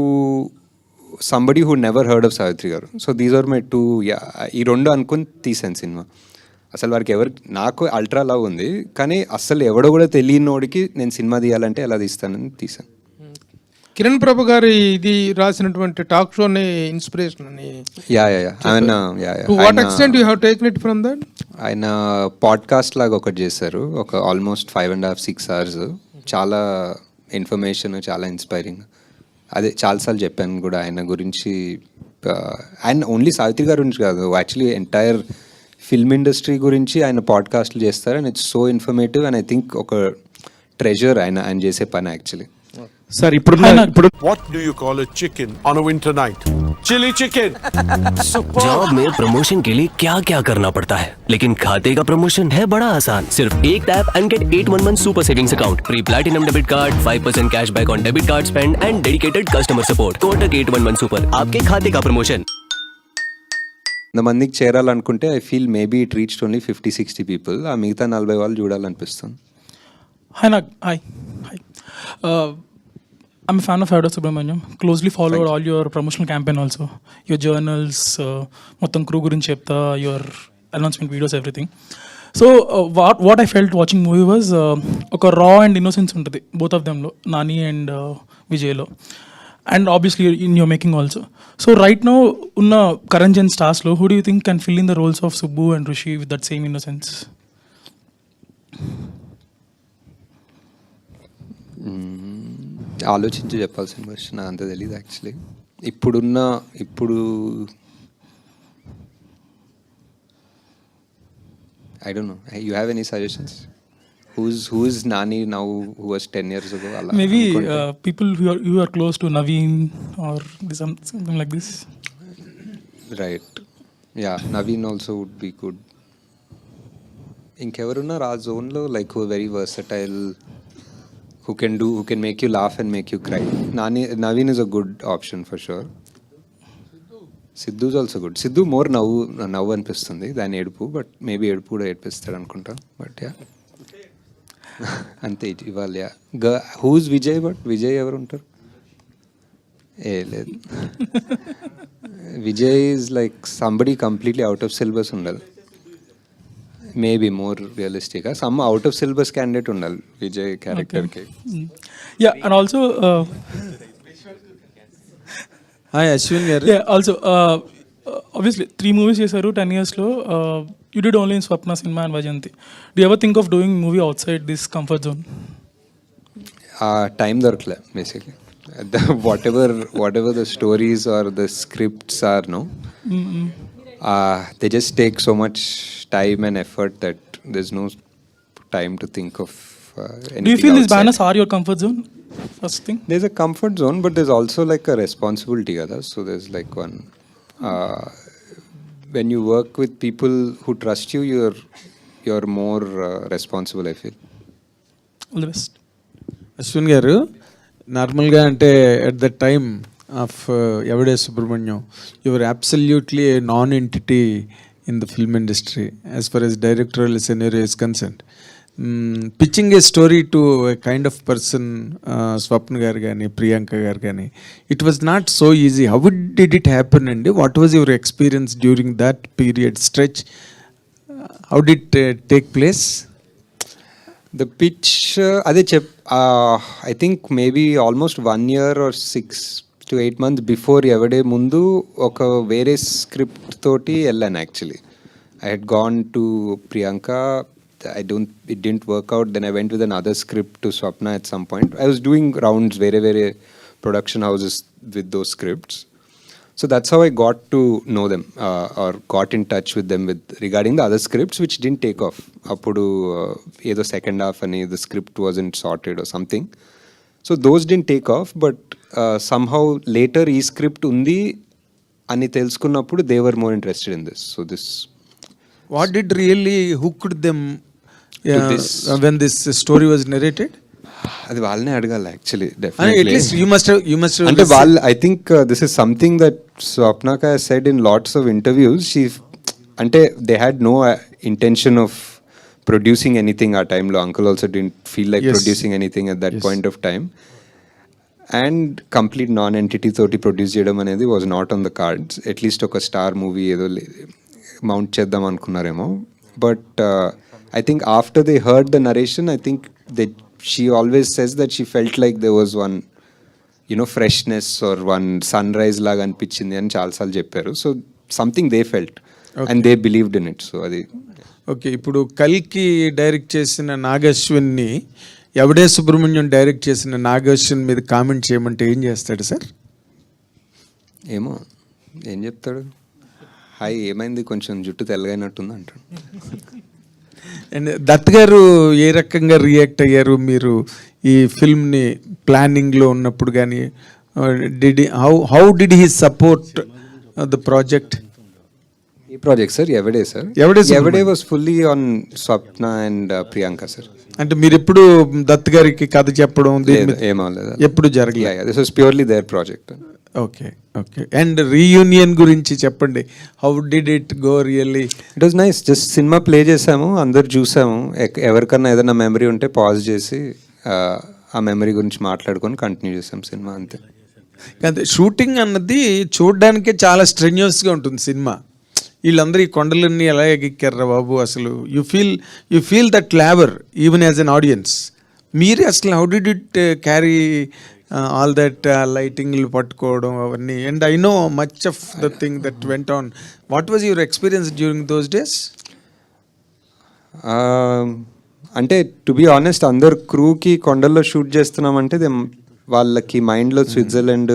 somebody who never heard of Savitri Garu. So these are my two, ఈ రెండు అనుకుని తీసాను సినిమా. అసలు వారికి నాకు అల్ట్రా లవ్ ఉంది, కానీ అసలు ఎవడో కూడా తెలియనోడికి నేను సినిమా తీయాలంటే ఎలా తీస్తానని తీసాను. కిరణ్ ప్రభు గారి ఇది రాసినటువంటి టాక్ షోని ఇన్స్పిరేషన్ అని. To what extent you have taken it from that? ఆయన పాడ్కాస్ట్ లాగా ఒకటి చేశారు, ఒక ఆల్మోస్ట్ 5.5-6 hours. చాలా ఇన్ఫర్మేషన్, చాలా ఇన్స్పైరింగ్. అదే చాలాసార్లు చెప్పాను కూడా ఆయన గురించి. ఆయన ఓన్లీ సావిత్రి గారి గురించి కాదు, యాక్చువల్లీ ఎంటైర్ ఫిల్మ్ ఇండస్ట్రీ గురించి ఆయన పాడ్కాస్ట్లు చేస్తారు. And it's so informative and I think ఒక ట్రెజర్ ఆయన చేసే పని యాక్చువల్లీ. సార్ ఇప్పుడు What do you call a chicken on a winter night? Chili chicken. Job में प्रमोशन के लिए क्या क्या करना पड़ता है, लेकिन खाते का प्रमोशन है बड़ा आसान. सिर्फ एक tap and get 811 super savings account, free platinum debit card, 5% cashback on debit card spend and dedicated customer support. Kotak 811 super, आपके खाते का प्रमोशन. మందికి చేరాలనుకుంటే I feel maybe it reached only 50-60 people. ఆ మిగతా 40 వాళ్ళు చూడాలనిపిస్తుంది. Hi I'm a fan of Howard Subramaniam. Closely followed all your promotional campaign also. Your journals, మొత్తం crew గురించి చెప్తా, your announcement videos, everything. So what I felt watching movie was ఒక raw and innocence ఉంటుంది both of them లో, Nani and Vijay లో. And obviously in your making also. So right now ఉన్న current gen stars లో, who do you think can fill in the roles of Subbu and Rishi with that same innocence? ఆలోచించి చెప్పాల్సిన క్వశ్చన్ నాకు అంత తెలియదు యాక్చువల్లీ. ఇప్పుడు I don't no, you have any suggestions? Who is Nani now, who was 10 years ago? Maybe people who are close to Naveen or something like this. Right. Yeah, Naveen also would be good. ఇంకెవరున్నారు ఆ జోన్లో, like who very versatile, who can make you laugh and make you cry? Naveen is a good option for sure. Sidhu is also good. Sidhu more నవ్వు అనిపిస్తుంది దాని ఏడుపు, బట్ మేబీ ఏడుపు కూడా ఏడిపిస్తాడు అనుకుంటా, బట్ యా అంతే ఇవాళ. హూజ్ విజయ్? బట్ విజయ్ ఎవరు ఉంటారు? లేదు, Vijay is like somebody completely out of syllabus ఉండాలి. మేబీ మోర్ రియలిస్టిక్గా some out of syllabus candidate ఉండాలి విజయ్ క్యారెక్టర్కి. Yeah, and also hi Ashwin గారు. యా, ఆల్సో obviously 3 movies చేశారు 10 years లో. You did only in Swapna Cinema and Vajanti. Do you ever think of doing movie outside this comfort zone? Time దొరకలే basically. whatever the stories or the scripts are, no, they just take so much time and effort that there's no time to think of anything. Do you feel outside. these banners are your comfort zone? First thing, there's a comfort zone, but there's also like a responsibility, kada? So there's like one, when you work with people who trust you, you're more responsible, I feel. all the best. Ashwin గారు, నార్మల్గా అంటే at the time of Yevade Subrahmanyam, your absolutely a non entity in the film industry as far as directorial scenario is concerned. Pitching a story to a kind of person, Swapna గారు కానీ ప్రియాంక గారు కానీ, it was not so easy. How did it happen అండి? What was your experience during that period stretch? How did take place? The pitch, అదే I think maybe almost 1 year or 6 to 8 months before ఎవడే ముందు ఒక వేరే స్క్రిప్ట్ తోటి వెళ్ళాను actually. I had gone to Priyanka, it didn't work out, then I went with another script to Swapna at some point. I was doing rounds very production houses with those scripts. So that's how I got to know them, or got in touch with them regarding the other scripts which didn't take off. Appudu edo second half ani the script wasn't sorted or something. So those didn't take off, but somehow later ee script undi ani telusukunnappudu they were more interested in this. So this, what did really hooked them when this story was narrated? అది వాళ్ళనే అడగాలి actually. Definitely you must have అంటే వాళ్ళు, I think this is something that స్వప్నక has said in lots of interviews. She అంటే they had no intention of producing anything ఆ టైంలో. Uncle also didn't feel like producing anything at that point of time, and complete non-entity తోటి ప్రొడ్యూస్ చేయడం అనేది was not on the cards. At least ఒక స్టార్ మూవీ ఏదో మౌంట్ చేద్దాం అనుకున్నారేమో. But I think after they heard the narration, I think she always says that she felt like there was one, freshness or one sunrise laga anpichindi ani chalasal chepparu. So something they felt, and they believed in it. So adi okay. ఇప్పుడు కల్కి డైరెక్ట్ చేసిన నాగశ్విన్ని ఎవడే సుబ్రహ్మణ్యం డైరెక్ట్ చేసిన నాగశ్విన్ మీద కామెంట్ చేయమంటే ఏం చేస్తాడు సార్? ఏమో ఏం చెప్తాడు, హాయ్ ఏమైంది కొంచెం జుట్టు తెల్లగైనట్టుంది అంటాడు. అండ్ దత్ గారు ఏ రకంగా రియాక్ట్ అయ్యారు మీరు ఈ ఫిల్మ్ని ప్లానింగ్లో ఉన్నప్పుడు కానీ? How did he support the project? ఈ project sir Yevade sir? Yevade was fully on Swapna and Priyanka sir. అంటే మీరు ఎప్పుడు దత్ గారికి కథ చెప్పడం ఏమవలేదు, ఎప్పుడు జరగలేదు? This was purely their project. Okay. And reunion గురించి చెప్పండి. How did it go really? It was nice. Just cinema play చేసాము, అందరు చూసాము. ఎవరికన్నా ఏదైనా మెమరీ ఉంటే పాజ్ చేసి ఆ మెమరీ గురించి మాట్లాడుకొని కంటిన్యూ చేసాం సినిమా అంతే. కానీ షూటింగ్ అన్నది చూడడానికే చాలా స్ట్రెన్యూస్గా ఉంటుంది సినిమా. వీళ్ళందరూ ఈ కొండలన్నీ ఎలా ఎక్కారా బాబు, అసలు you feel that labour even as an audience. మీరే అసలు how did it carry all that లైటింగ్లు పట్టుకోవడం అవన్నీ? And I know much of the thing that went on. What was your experience during those days? అంటే టు బి ఆనెస్ట్, అందరు క్రూకి కొండల్లో షూట్ చేస్తున్నామంటే వాళ్ళకి మైండ్లో స్విట్జర్లాండ్,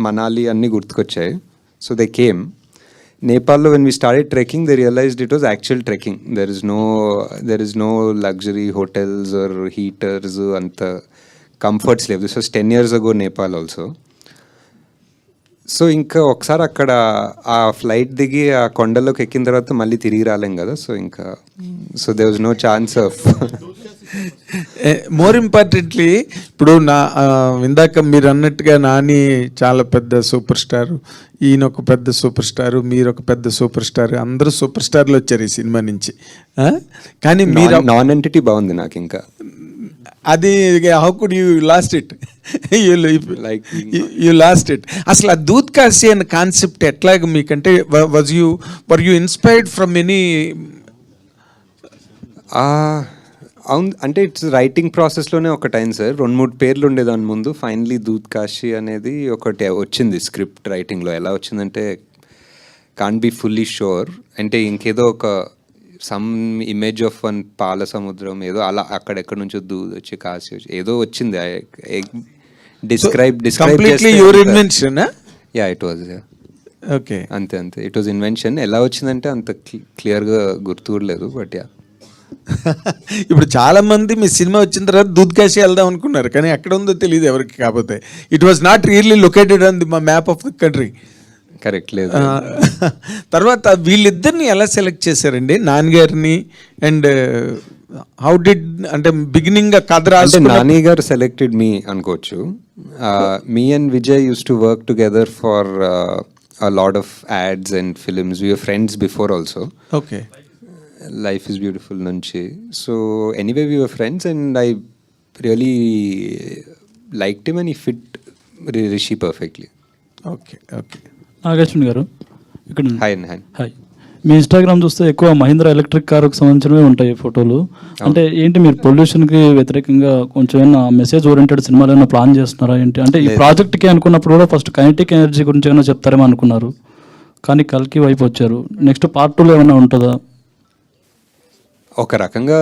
మనాలి అన్నీ గుర్తుకొచ్చాయి. So they came. నేపాల్లో when we started trekking, they realised it was actual trekking. There is no luxury hotels or heaters, అంత కంఫర్ట్స్ లేవు. This was 10 years ago Nepal also. So ఇంకా ఒకసారి అక్కడ ఆ ఫ్లైట్ దిగి ఆ కొండలోకి ఎక్కిన తర్వాత మళ్ళీ తిరిగి రాలేం కదా. So they was no chance of. More importantly, ఇప్పుడు ఇందాక మీరు అన్నట్టుగా నాని చాలా పెద్ద సూపర్ స్టార్, ఈయన ఒక పెద్ద సూపర్ స్టారు, మీరు ఒక పెద్ద సూపర్ స్టార్, అందరూ సూపర్ స్టార్లు వచ్చారు ఈ సినిమా నుంచి. కానీ మీరు నాన్ ఎంటిటీ బాగుంది నాకు ఇంకా. అది how could you lost it? You lost it. అసలు ఆ దూద్ కాశీ అనే కాన్సెప్ట్ ఎట్లాగ మీకంటే were you inspired from any? అవును, అంటే ఇట్స్ రైటింగ్ ప్రాసెస్లోనే ఒకటి అయింది సార్. 2-3 పేర్లు ఉండే దాని ముందు. ఫైనలీ దూద్ కాశీ అనేది ఒకటి వచ్చింది స్క్రిప్ట్ రైటింగ్లో. ఎలా వచ్చిందంటే కాంట్ బి ఫుల్లీ షూర్, అంటే ఇంకేదో ఒక సమ్ ఇమేజ్ ఆఫ్ వన్ పాల సముద్రం ఏదో అలా అక్కడెక్కడ నుంచో దూద్ వచ్చి కాశీ వచ్చి ఏదో వచ్చింది. Describe your invention? Yeah, it was. Okay, అంతే. It was invention. ఎలా వచ్చిందంటే అంత క్లియర్గా గుర్తులేదు, బట్ యా. ఇప్పుడు చాలా మంది మీ సినిమా వచ్చిన తర్వాత దూద్ కాశీ వెళ్దాం అనుకున్నారు, కానీ ఎక్కడ ఉందో తెలియదు ఎవరికి. కాకపోతే it was not really located on the map of the country. Correct లేదు. తర్వాత వీళ్ళిద్దరిని ఎలా సెలెక్ట్ చేశారండి, నాన్నగారిని? అండ్ హౌ డిడ్, అంటే బిగినింగ్ కథ రాసి నాని గారు సెలెక్టెడ్ మీ అనుకోవచ్చు. Me and Vijay use to work together for a lot of ads and films. We were friends before also. Okay. Life is Beautiful nunchi. So anyway, we were friends and I really liked him and he fit Rishi perfectly. Okay. Nageshwari గారు ఇక్కడ. హాయ్. మీ ఇన్స్టాగ్రామ్ చూస్తే ఎక్కువ మహీంద్రా ఎలక్ట్రిక్ కారుకు సంబంధించినవి ఉంటాయి ఫోటోలు. అంటే ఏంటి, మీరు పొల్యూషన్కి వ్యతిరేకంగా కొంచెం ఏమైనా మెసేజ్ ఓరియంటెడ్ సినిమాలు ఏమైనా ప్లాన్ చేస్తున్నారా ఏంటి? అంటే ఈ ప్రాజెక్ట్కి అనుకున్నప్పుడు కూడా ఫస్ట్ కైనెటిక్ ఎనర్జీ గురించి ఏమైనా చెప్తారేమో అనుకున్నారు, కానీ కల్కి వైపు వచ్చారు. నెక్స్ట్ పార్ట్ 2లో ఏమైనా ఉంటుందా? ఒక రకంగా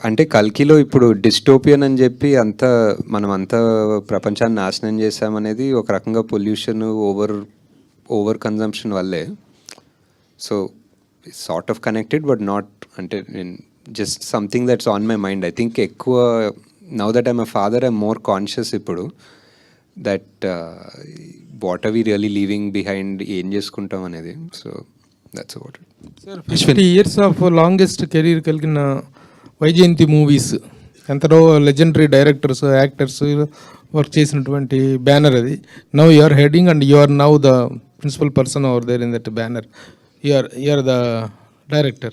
అంటే కల్కిలో ఇప్పుడు డిస్టోపియన్ అని చెప్పి మనం అంతా ప్రపంచాన్ని నాశనం చేసామనేది ఒక రకంగా పొల్యూషన్, ఓవర్ కన్జంప్షన్ వల్లే. So sort of connected but not, అంటే just something that's on my mind. I think ఎక్కువ now that I'm a father I'm more conscious ఇప్పుడు that what are we really leaving behind, ఏం చేసుకుంటాం అనేది. So that's what. 50 years of longest career కలిగిన వైజయంతి మూవీస్, ఎంతలో లెజెండరీ డైరెక్టర్స్, యాక్టర్స్ వర్క్ చేసినటువంటి బ్యానర్ అది. Now you are heading and you are now the principal person over there in that banner. You are the director.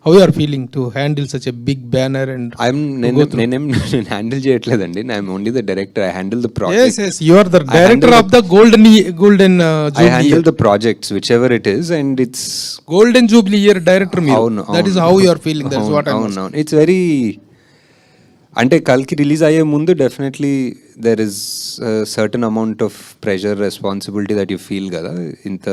How you are feeling to handle such a big banner? And నేను హ్యాండిల్ చేయట్లేదండి. I'm only the director. I handle the project. Yes, you are the director of the golden Jubilee. I handle the projects, whichever it is, and it's Golden Jubilee year director మీరు. That is how you are feeling. That's what I'm saying. It's very, అంటే కల్కి రిలీజ్ అయ్యే ముందు definitely there is certain amount of pressure, responsibility that you feel కదా. ఇంత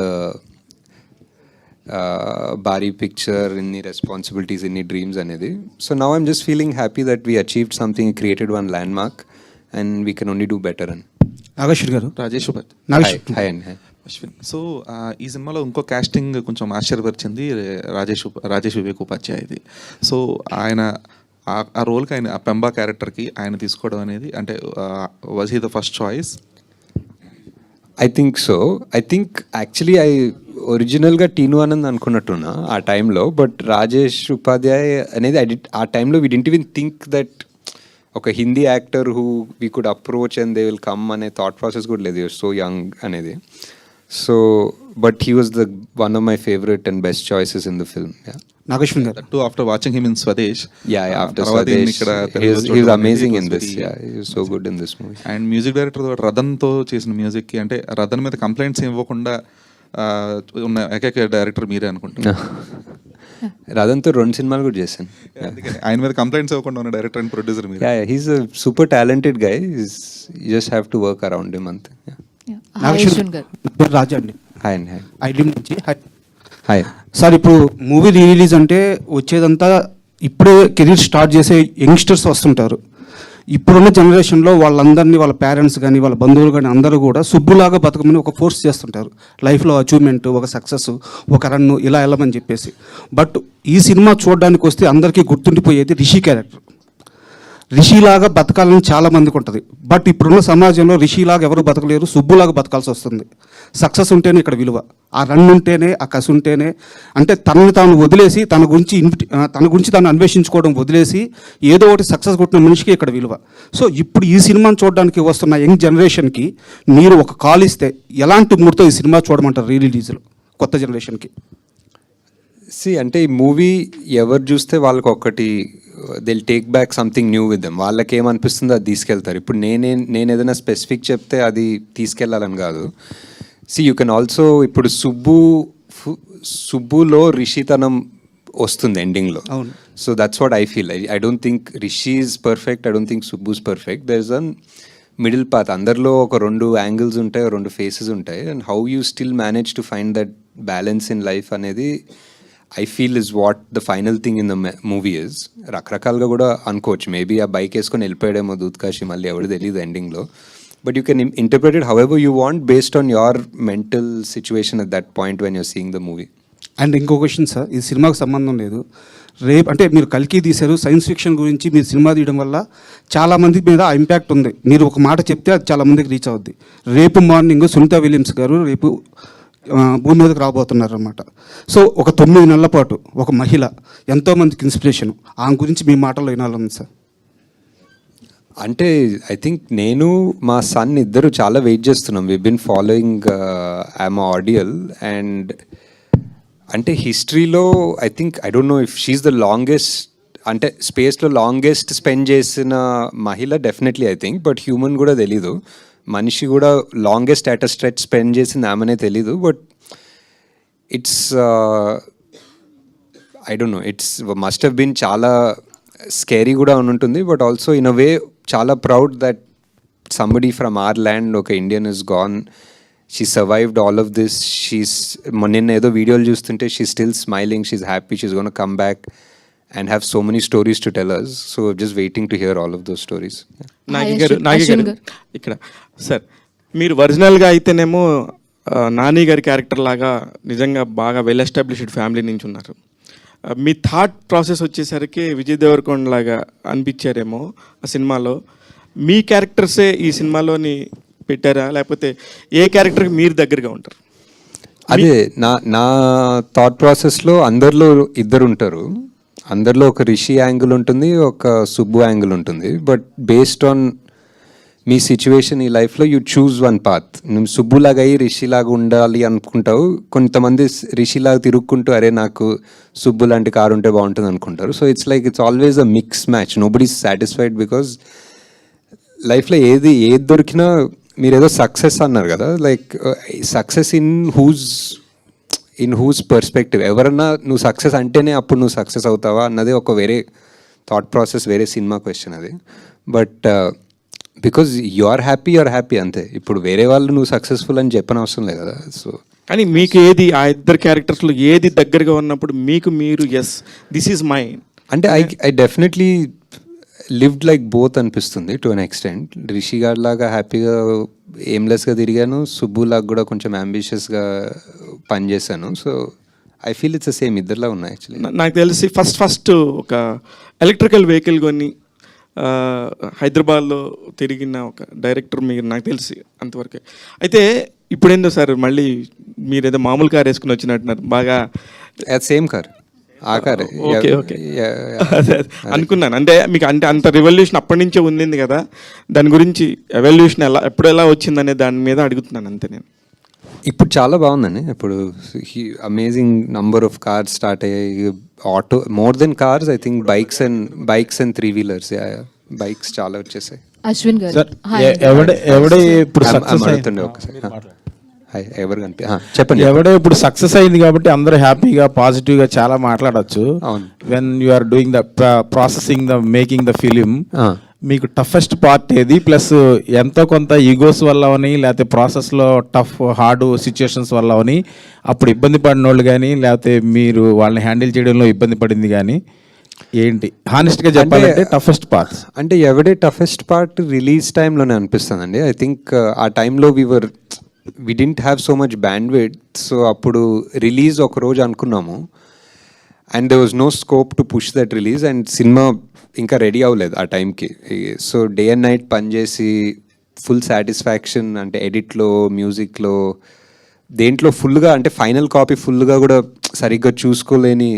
భారీ పిక్చర్, ఇన్ని రెస్పాన్సిబిలిటీస్, ఇన్ని డ్రీమ్స్ అనేది. So now I'm just feeling happy that we achieved something, created one land mark and we can only do better. అని నాగేశ్వర్ గారు, రాజేష్ హాయ్ అండి. అశ్విన్, సో ఈ సినిమాలో ఇంకో కాస్టింగ్ కొంచెం ఆశ్చర్యపరిచింది, రాజేష్ వివేక్ ఉపాధ్యాయది. సో ఆయన ఆ రోల్కి, ఆయన ఆ పెంబా క్యారెక్టర్కి ఆయన తీసుకోవడం అనేది, అంటే was he the first choice? I think so. I think actually ఒరిజినల్గా టీను ఆనంద్ అనుకున్నట్టున్నా ఆ టైంలో, బట్ రాజేష్ ఉపాధ్యాయ్ అనేది ఆ టైంలో we didn't even think that ఒక Hindi actor who we could approach and they will come అనే థాట్ ప్రాసెస్ కూడా లేదు, సో యంగ్ అనేది. So but he was the one of my favourite and best choices in the film. Nageshwar గారు. Too, after watching him in Swadesh. Yeah, after తర్వాత Swadesh, ఇక్కడ he was amazing in this. Yeah, he was so good in this movie. And music director రథన్తో చేసిన మ్యూజిక్కి, అంటే రథన్ మీద కంప్లైంట్స్ ఇవ్వకుండా ఉన్న ఏకైక డైరెక్టర్ మీరే అనుకుంటున్నా. రథన్తో 2 సినిమాలు కూడా చేశాను. ఆయన మీద కంప్లైంట్స్ ఇవ్వకుండా ఉన్న డైరెక్టర్ అండ్ ప్రొడ్యూసర్ మీరు. Yeah, he's a super talented guy. You just have to work around him అంతే. నాగేశ్వర్ గారు. నా పేరు రాజా అండి. హాయ్ అండి. హాయ్. ఐడి నుంచి. హాయ్ సార్, ఇప్పుడు మూవీ రిలీజ్ అంటే వచ్చేదంతా ఇప్పుడే కెరీర్ స్టార్ట్ చేసే యంగ్స్టర్స్ వస్తుంటారు. ఇప్పుడున్న జనరేషన్లో వాళ్ళందరినీ, వాళ్ళ పేరెంట్స్ కానీ వాళ్ళ బంధువులు కానీ అందరూ కూడా సుబ్బులాగా బతకమని ఒక ఫోర్స్ చేస్తుంటారు. లైఫ్లో అచీవ్మెంట్, ఒక సక్సెస్, ఒక రన్ను ఇలా వెళ్ళమని చెప్పేసి. బట్ ఈ సినిమా చూడడానికి వస్తే అందరికీ గుర్తుండిపోయేది రిషి క్యారెక్టర్. రిషిలాగా బతకాలని చాలా మందికి ఉంటుంది. బట్ ఇప్పుడున్న సమాజంలో రిషిలాగా ఎవరు బతకలేరు, సుబ్బులాగా బతకాల్సి వస్తుంది. సక్సెస్ ఉంటేనే ఇక్కడ విలువ, ఆ రన్ ఉంటేనే, ఆ కసి ఉంటేనే, అంటే తనని తాను వదిలేసి తన గురించి తాను అన్వేషించుకోవడం వదిలేసి ఏదో ఒకటి సక్సెస్ కొట్టిన మనిషికి ఇక్కడ విలువ. సో ఇప్పుడు ఈ సినిమాని చూడడానికి వస్తున్న యంగ్ జనరేషన్కి మీరు ఒక కాల్ ఇస్తే ఎలాంటి మూడ్తో ఈ సినిమా చూడమంటారు రిలీజ్లో కొత్త జనరేషన్కి? అంటే ఈ మూవీ ఎవరు చూస్తే వాళ్ళకి ఒకటి they'll take back something new with them. వాళ్ళకి ఏమనిపిస్తుందో అది తీసుకెళ్తారు. ఇప్పుడు నేను ఏదైనా స్పెసిఫిక్ చెప్తే అది తీసుకెళ్ళాలని కాదు. యూ కెన్ ఆల్సో, ఇప్పుడు సుబ్బులో రిషితనం వస్తుంది ఎండింగ్లో. So that's what I feel. I don't think Rishi is perfect, I don't think Subbu's perfect. There is an middle path. అందరిలో ఒక 2 యాంగిల్స్ ఉంటాయి, 2 ఫేసెస్ ఉంటాయి. And how you still manage to find that balance in life అనేది I feel is what the final thing in the movie is. రకరకాలుగా కూడా అనుకోవచ్చు. మేబీ ఆ బైక్ వేసుకొని వెళ్ళిపోయాడేమో దూత్కాశి, మళ్ళీ ఎవరు తెలియదు ఎండింగ్లో. But you can interpret it however you want based on your mental situation at that point when you're seeing the movie. And ఇంకో క్వశ్చన్ సార్, ఈ సినిమాకు సంబంధం లేదు. రేపు అంటే మీరు కల్కి తీశారు, సైన్స్ ఫిక్షన్ గురించి మీరు సినిమా తీయడం వల్ల చాలామంది మీద ఆ ఇంపాక్ట్ ఉంది. మీరు ఒక మాట చెప్తే అది చాలామందికి రీచ్ అవుద్ది. రేపు మార్నింగ్ సునీత విలియమ్స్ గారు రేపు భూమి మీదకి రాబోతున్నారు అనమాట. సో ఒక 9 నెలల పాటు ఒక మహిళ ఎంతోమందికి ఇన్స్పిరేషన్, ఆమె గురించి మీ మాటల్లో వినాలని సార్. అంటే ఐ థింక్ నేను మా సన్ ఇద్దరు చాలా వెయిట్ చేస్తున్నాం. వీ బిన్ ఫాలోయింగ్ ఐఎమ్ ఆడియల్. అండ్ అంటే హిస్టరీలో I think, I don't know if she's the longest, అంటే స్పేస్లో లాంగెస్ట్ స్పెండ్ చేసిన మహిళ definitely I think. But human కూడా తెలీదు, మనిషి కూడా longest at a stretch spend చేసింది ఆమెనే తెలీదు. But it's I don't know, it's must have been చాలా స్కేరీ కూడా ఉంటుంది. But also in a way చాలా proud that somebody from our land, ఒక Indian is gone, she survived all of this. నిన్న ఏదో వీడియోలు చూస్తుంటే she still smiling, she's happy, she's gonna come back and have so many stories to tell us. So just waiting to hear all of those stories. Nagi గారు ఇక్కడ సార్, మీరు ఒరిజినల్గా అయితేనేమో నాని గారి క్యారెక్టర్ లాగా నిజంగా బాగా వెల్ ఎస్టాబ్లిష్డ్ ఫ్యామిలీ నుంచి ఉన్నారు. మీ థాట్ ప్రాసెస్ వచ్చేసరికి విజయ్ దేవరకొండ లాగా అనిపించారేమో ఆ సినిమాలో. మీ క్యారెక్టర్సే ఈ సినిమాలోని పెట్టారా, లేకపోతే ఏ క్యారెక్టర్కి మీరు దగ్గరగా ఉంటారు? అదే నా థాట్ ప్రాసెస్లో అందరిలో ఇద్దరు ఉంటారు. అందరిలో ఒక రిషి యాంగిల్ ఉంటుంది, ఒక సుబ్బు యాంగిల్ ఉంటుంది. But based on me situation ఈ లైఫ్లో యూ చూజ్ వన్ పాత్. నువ్వు సుబ్బులాగా అయ్యి రిషిలాగా ఉండాలి అనుకుంటావు. కొంతమంది రిషిలాగా తిరుక్కుంటూ అరే నాకు సుబ్బు లాంటి కారు ఉంటే బాగుంటుంది అనుకుంటారు. So it's always a mix match. Nobody is satisfied because లైఫ్లో ఏది దొరికినా, మీరు ఏదో సక్సెస్ అన్నారు కదా, like success in who's perspective. ఎవరన్నా నువ్వు సక్సెస్ అంటేనే అప్పుడు నువ్వు సక్సెస్ అవుతావా అన్నది ఒక వేరే థాట్ ప్రాసెస్, వేరే సినిమా క్వశ్చన్ అది. But because you are happy అంతే. ఇప్పుడు వేరే వాళ్ళు నువ్వు సక్సెస్ఫుల్ అని చెప్పనవసరం లేదు కదా. సో కానీ మీకు ఏది ఆ ఇద్దరు క్యారెక్టర్స్లో ఏది దగ్గరగా ఉన్నప్పుడు మీకు మీరు ఎస్ దిస్ ఈజ్ మై అంటే I definitely lived like both అనిపిస్తుంది టు అన్ ఎక్స్టెంట్. రిషి గారి లాగా హ్యాపీగా ఎయిమ్లెస్గా తిరిగాను, సుబ్బు లాగా కూడా కొంచెం అంబిషియస్గా పనిచేశాను. So I feel it's same, ఇద్దరులా ఉన్నాయి యాక్చువల్లీ. నాకు తెలిసి ఫస్ట్ ఒక ఎలక్ట్రికల్ వెహికల్ కొని హైదరాబాద్లో తిరిగిన ఒక డైరెక్టర్ మీరు, నాకు తెలిసి అంతవరకే. అయితే ఇప్పుడేందో సార్ మళ్ళీ మీరు ఏదో మామూలు కార్ వేసుకుని వచ్చినట్టున్నారు బాగా. సేమ్ కార్, ఆ కార్. ఓకే అనుకున్నాను. అంటే మీకు అంటే అంత రెవల్యూషన్ అప్పటి నుంచే ఉంది కదా, దాని గురించి ఎవల్యూషన్ ఎప్పుడు ఎలా వచ్చిందనే దాని మీద అడుగుతున్నాను అంతే నేను. ఇప్పుడు చాలా బాగుందండి. ఇప్పుడు amazing number of cars start అయ్యాయి. Auto more than cars, I think bikes and 3-wheelers, bikes చాలా వచ్చేసాయి. అశ్విన్ గారు సార్ ఎవడే ఇప్పుడు సక్సెస్ అడుగుతుండే ఒకసారి. ఎవరు కనిపి చెప్పండి. ఎవడే ఇప్పుడు సక్సెస్ అయింది కాబట్టి అందరూ హ్యాపీగా పాజిటివ్గా చాలా మాట్లాడచ్చు. When you are doing the processing the making the film, మీకు టఫెస్ట్ పార్ట్ ఏది? ప్లస్ ఎంతో కొంత ఈగోస్ వల్ల అని, లేకపోతే ప్రాసెస్లో హార్డ్ సిచ్యుయేషన్స్ వల్ల అని అప్పుడు ఇబ్బంది పడిన వాళ్ళు కానీ, లేకపోతే మీరు వాళ్ళని హ్యాండిల్ చేయడంలో ఇబ్బంది పడింది కానీ ఏంటి? హానెస్ట్గా చెప్పాలంటే టఫెస్ట్ పార్ట్ అంటే ఎవడే టఫెస్ట్ పార్ట్ రిలీజ్ టైంలోనే అనిపిస్తుందండి. ఐ థింక్ ఆ టైంలో we didn't have so much bandwidth, so అప్పుడు రిలీజ్ ఒక రోజు అనుకున్నాము, and there was no scope to push that release, and cinema ఇంకా రెడీ అవ్వలేదు ఆ టైంకి. సో డే అండ్ నైట్ పనిచేసి ఫుల్ సాటిస్ఫాక్షన్, అంటే ఎడిట్లో, మ్యూజిక్లో, దేంట్లో ఫుల్గా, అంటే ఫైనల్ కాపీ ఫుల్గా కూడా సరిగ్గా చూసుకోలేని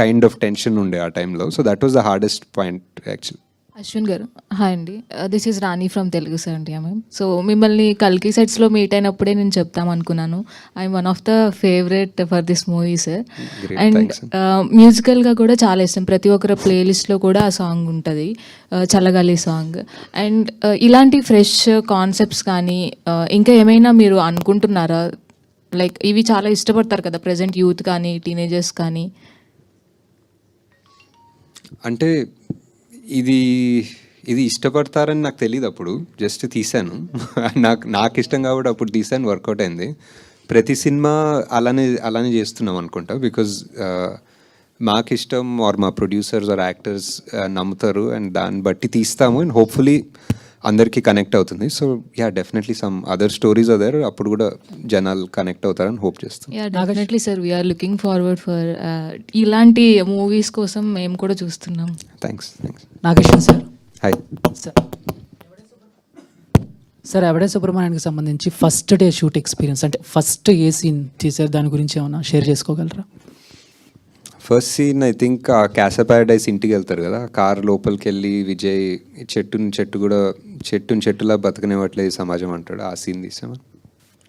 కైండ్ ఆఫ్ టెన్షన్ ఉండే ఆ టైంలో. So that was the hardest point actually. Ashwin గారు హాయ్ అండి, this is Rani from Telugu 70mm. So మిమ్మల్ని కల్కి సెట్స్లో మీట్ అయినప్పుడే నేను చెప్తాం అనుకున్నాను, I'm one of the favourite for this movie sir. And మ్యూజికల్గా కూడా చాలా ఇష్టం, ప్రతి ఒక్కరి ప్లేలిస్ట్లో కూడా ఆ సాంగ్ ఉంటుంది, చల్లగాలి సాంగ్. అండ్ ఇలాంటి ఫ్రెష్ కాన్సెప్ట్స్ కానీ ఇంకా ఏమైనా మీరు అనుకుంటున్నారా? లైక్ ఇవి చాలా ఇష్టపడతారు కదా ప్రజెంట్ యూత్ కానీ టీనేజర్స్ కానీ. అంటే ఇది ఇష్టపడతారని నాకు తెలియదు, అప్పుడు జస్ట్ తీశాను. నాకు ఇష్టం కాబట్టి అప్పుడు తీశాను, వర్కౌట్ అయింది. ప్రతి సినిమా అలానే చేస్తున్నాం అనుకుంటా, బికాజ్ మాకు ఇష్టం ఆర్ మా ప్రొడ్యూసర్స్ ఆర్ యాక్టర్స్ నమ్ముతారు, అండ్ దాన్ని బట్టి తీస్తాము, అండ్ హోప్ఫుల్లీ అందరికీ కనెక్ట్ అవుతుంది. So definitely some other stories other, అప్పుడు కూడా జనాలు కనెక్ట్ అవుతారని హోప్ చేస్తాం. Definitely sir, we're looking forward for ఇలాంటి మూవీస్ కోసం మేము కూడా చూస్తున్నాం. Thanks. Nageshwar sir. Hi sir. Yevade సుబ్రహ్మణ్యానికి సంబంధించి ఫస్ట్ డే షూట్ ఎక్స్పీరియన్స్, అంటే ఫస్ట్ ఏ సీన్ తీసారు, దాని గురించి ఏమైనా షేర్ చేసుకోగలరా? ఫస్ట్ సీన్ ఐ థింక్ ఆ క్యాసా ప్యారడైస్ ఇంటికి వెళ్తారు కదా, కార్ లోపలికి వెళ్ళి విజయ్ చెట్టులా బతకనివ్వట్లేదు సమాజం అంటాడు, ఆ సీన్ తీసామా.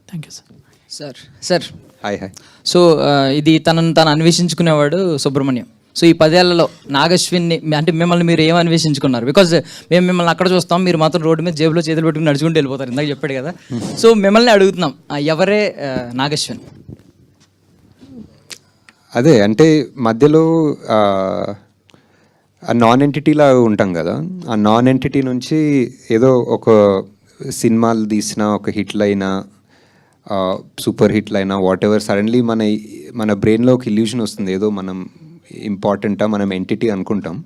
Thank you sir. Sir hi. So ఇది తను అన్వేషించుకునేవాడు సుబ్రహ్మణ్యం. సో ఈ 10 ఏళ్లలో నాగశ్విన్ని, అంటే మిమ్మల్ని మీరు ఏం అన్వేషించుకున్నారు? బికాజ్ మేము మిమ్మల్ని అక్కడ చూస్తాం, మీరు మాత్రం రోడ్డు మీద జేబులో చేతులు పెట్టుకుని నడుచుకుంటూ వెళ్ళిపోతారు, ఇందాక చెప్పాడు కదా. సో మిమ్మల్ని అడుగుతున్నాం, ఎవరే నాగశ్విన్? అదే అంటే మధ్యలో ఆ నాన్ ఎంటిటీలా ఉంటాం కదా, ఆ నాన్ ఎంటిటీ నుంచి ఏదో ఒక సినిమాలు తీసిన ఒక హిట్లు అయినా, సూపర్ హిట్లు అయినా, వాట్ ఎవర్, సడన్లీ మన బ్రెయిన్లో ఒక ఇల్యూషన్ వస్తుంది, ఏదో మనం ఇంపార్టెంటా, మనం ఎంటిటీ అనుకుంటాం,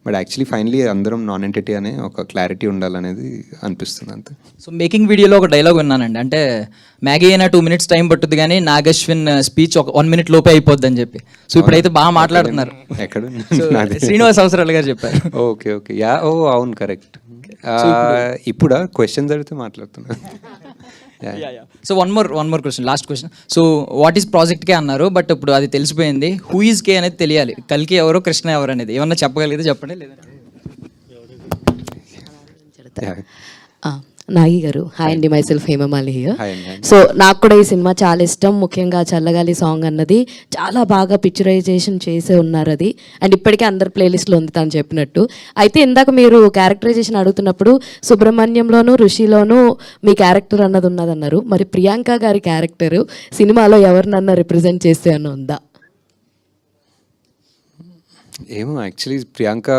బట్ యాక్చువల్లీ ఫైనలీ అందరం నాన్ ఎంటిటీ అనే ఒక క్లారిటీ ఉండాలనేది అనిపిస్తుంది అంతే. సో మేకింగ్ వీడియోలో ఒక డైలాగ్ విన్నానండి, అంటే మ్యాగీ అయినా 2 minutes టైం పట్టుద్ది కానీ నాగశ్విన్ స్పీచ్ ఒక 1 minute లోపే అయిపోద్ది అని చెప్పి. సో ఇప్పుడైతే బాగా మాట్లాడుతున్నారు. ఎక్కడ? శ్రీనివాస్ అవసరాలు గారు చెప్పారు. ఓకే. అవును, కరెక్ట్. ఇప్పుడు క్వశ్చన్స్ అడిగితే మాట్లాడుతున్నా. So one more question, last question. So what is project కే అన్నారు, బట్ ఇప్పుడు అది తెలిసిపోయింది, హూ ఈజ్ కే అనేది తెలియాలి. కల్కి ఎవరో, కృష్ణ ఎవరు అనేది ఏమన్నా చెప్పగలిగితే చెప్పండి, లేదంటే నాగి గారు. హాయ్ అండి, my self Hemamali here. So నాకు కూడా ఈ సినిమా చాలా ఇష్టం, ముఖ్యంగా చల్లగాలి సాంగ్ అన్నది చాలా బాగా పిక్చరైజేషన్ చేసే ఉన్నారు అది, అండ్ ఇప్పటికే అందరు ప్లేలిస్ట్లో ఉంది తను చెప్పినట్టు. అయితే ఇందాక మీరు క్యారెక్టరైజేషన్ అడుగుతున్నప్పుడు సుబ్రహ్మణ్యంలోను ఋషిలోను మీ క్యారెక్టర్ అన్నది ఉన్నదన్నారు, మరి ప్రియాంక గారి క్యారెక్టర్ సినిమాలో ఎవరినన్నా రిప్రజెంట్ చేస్తే అన్న ఉందా? ఏమో, యాక్చువల్లీ ప్రియాంక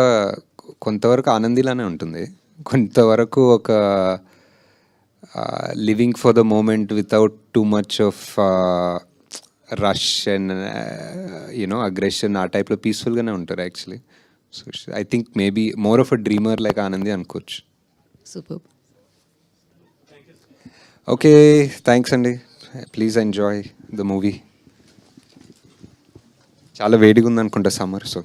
కొంతవరకు ఆనందిలానే ఉంటుంది, కొంతవరకు ఒక living for the moment without too much of rush and you know aggression, ఆ టైప్లో పీస్ఫుల్గానే ఉంటారు actually. So I think maybe more of a dreamer like Anandi అనుకోవచ్చు. సూపర్. ఓకే, థ్యాంక్స్ అండి. Please enjoy the movie. చాలా వేడిగా ఉంది అనుకుంటా సమ్మర్, సో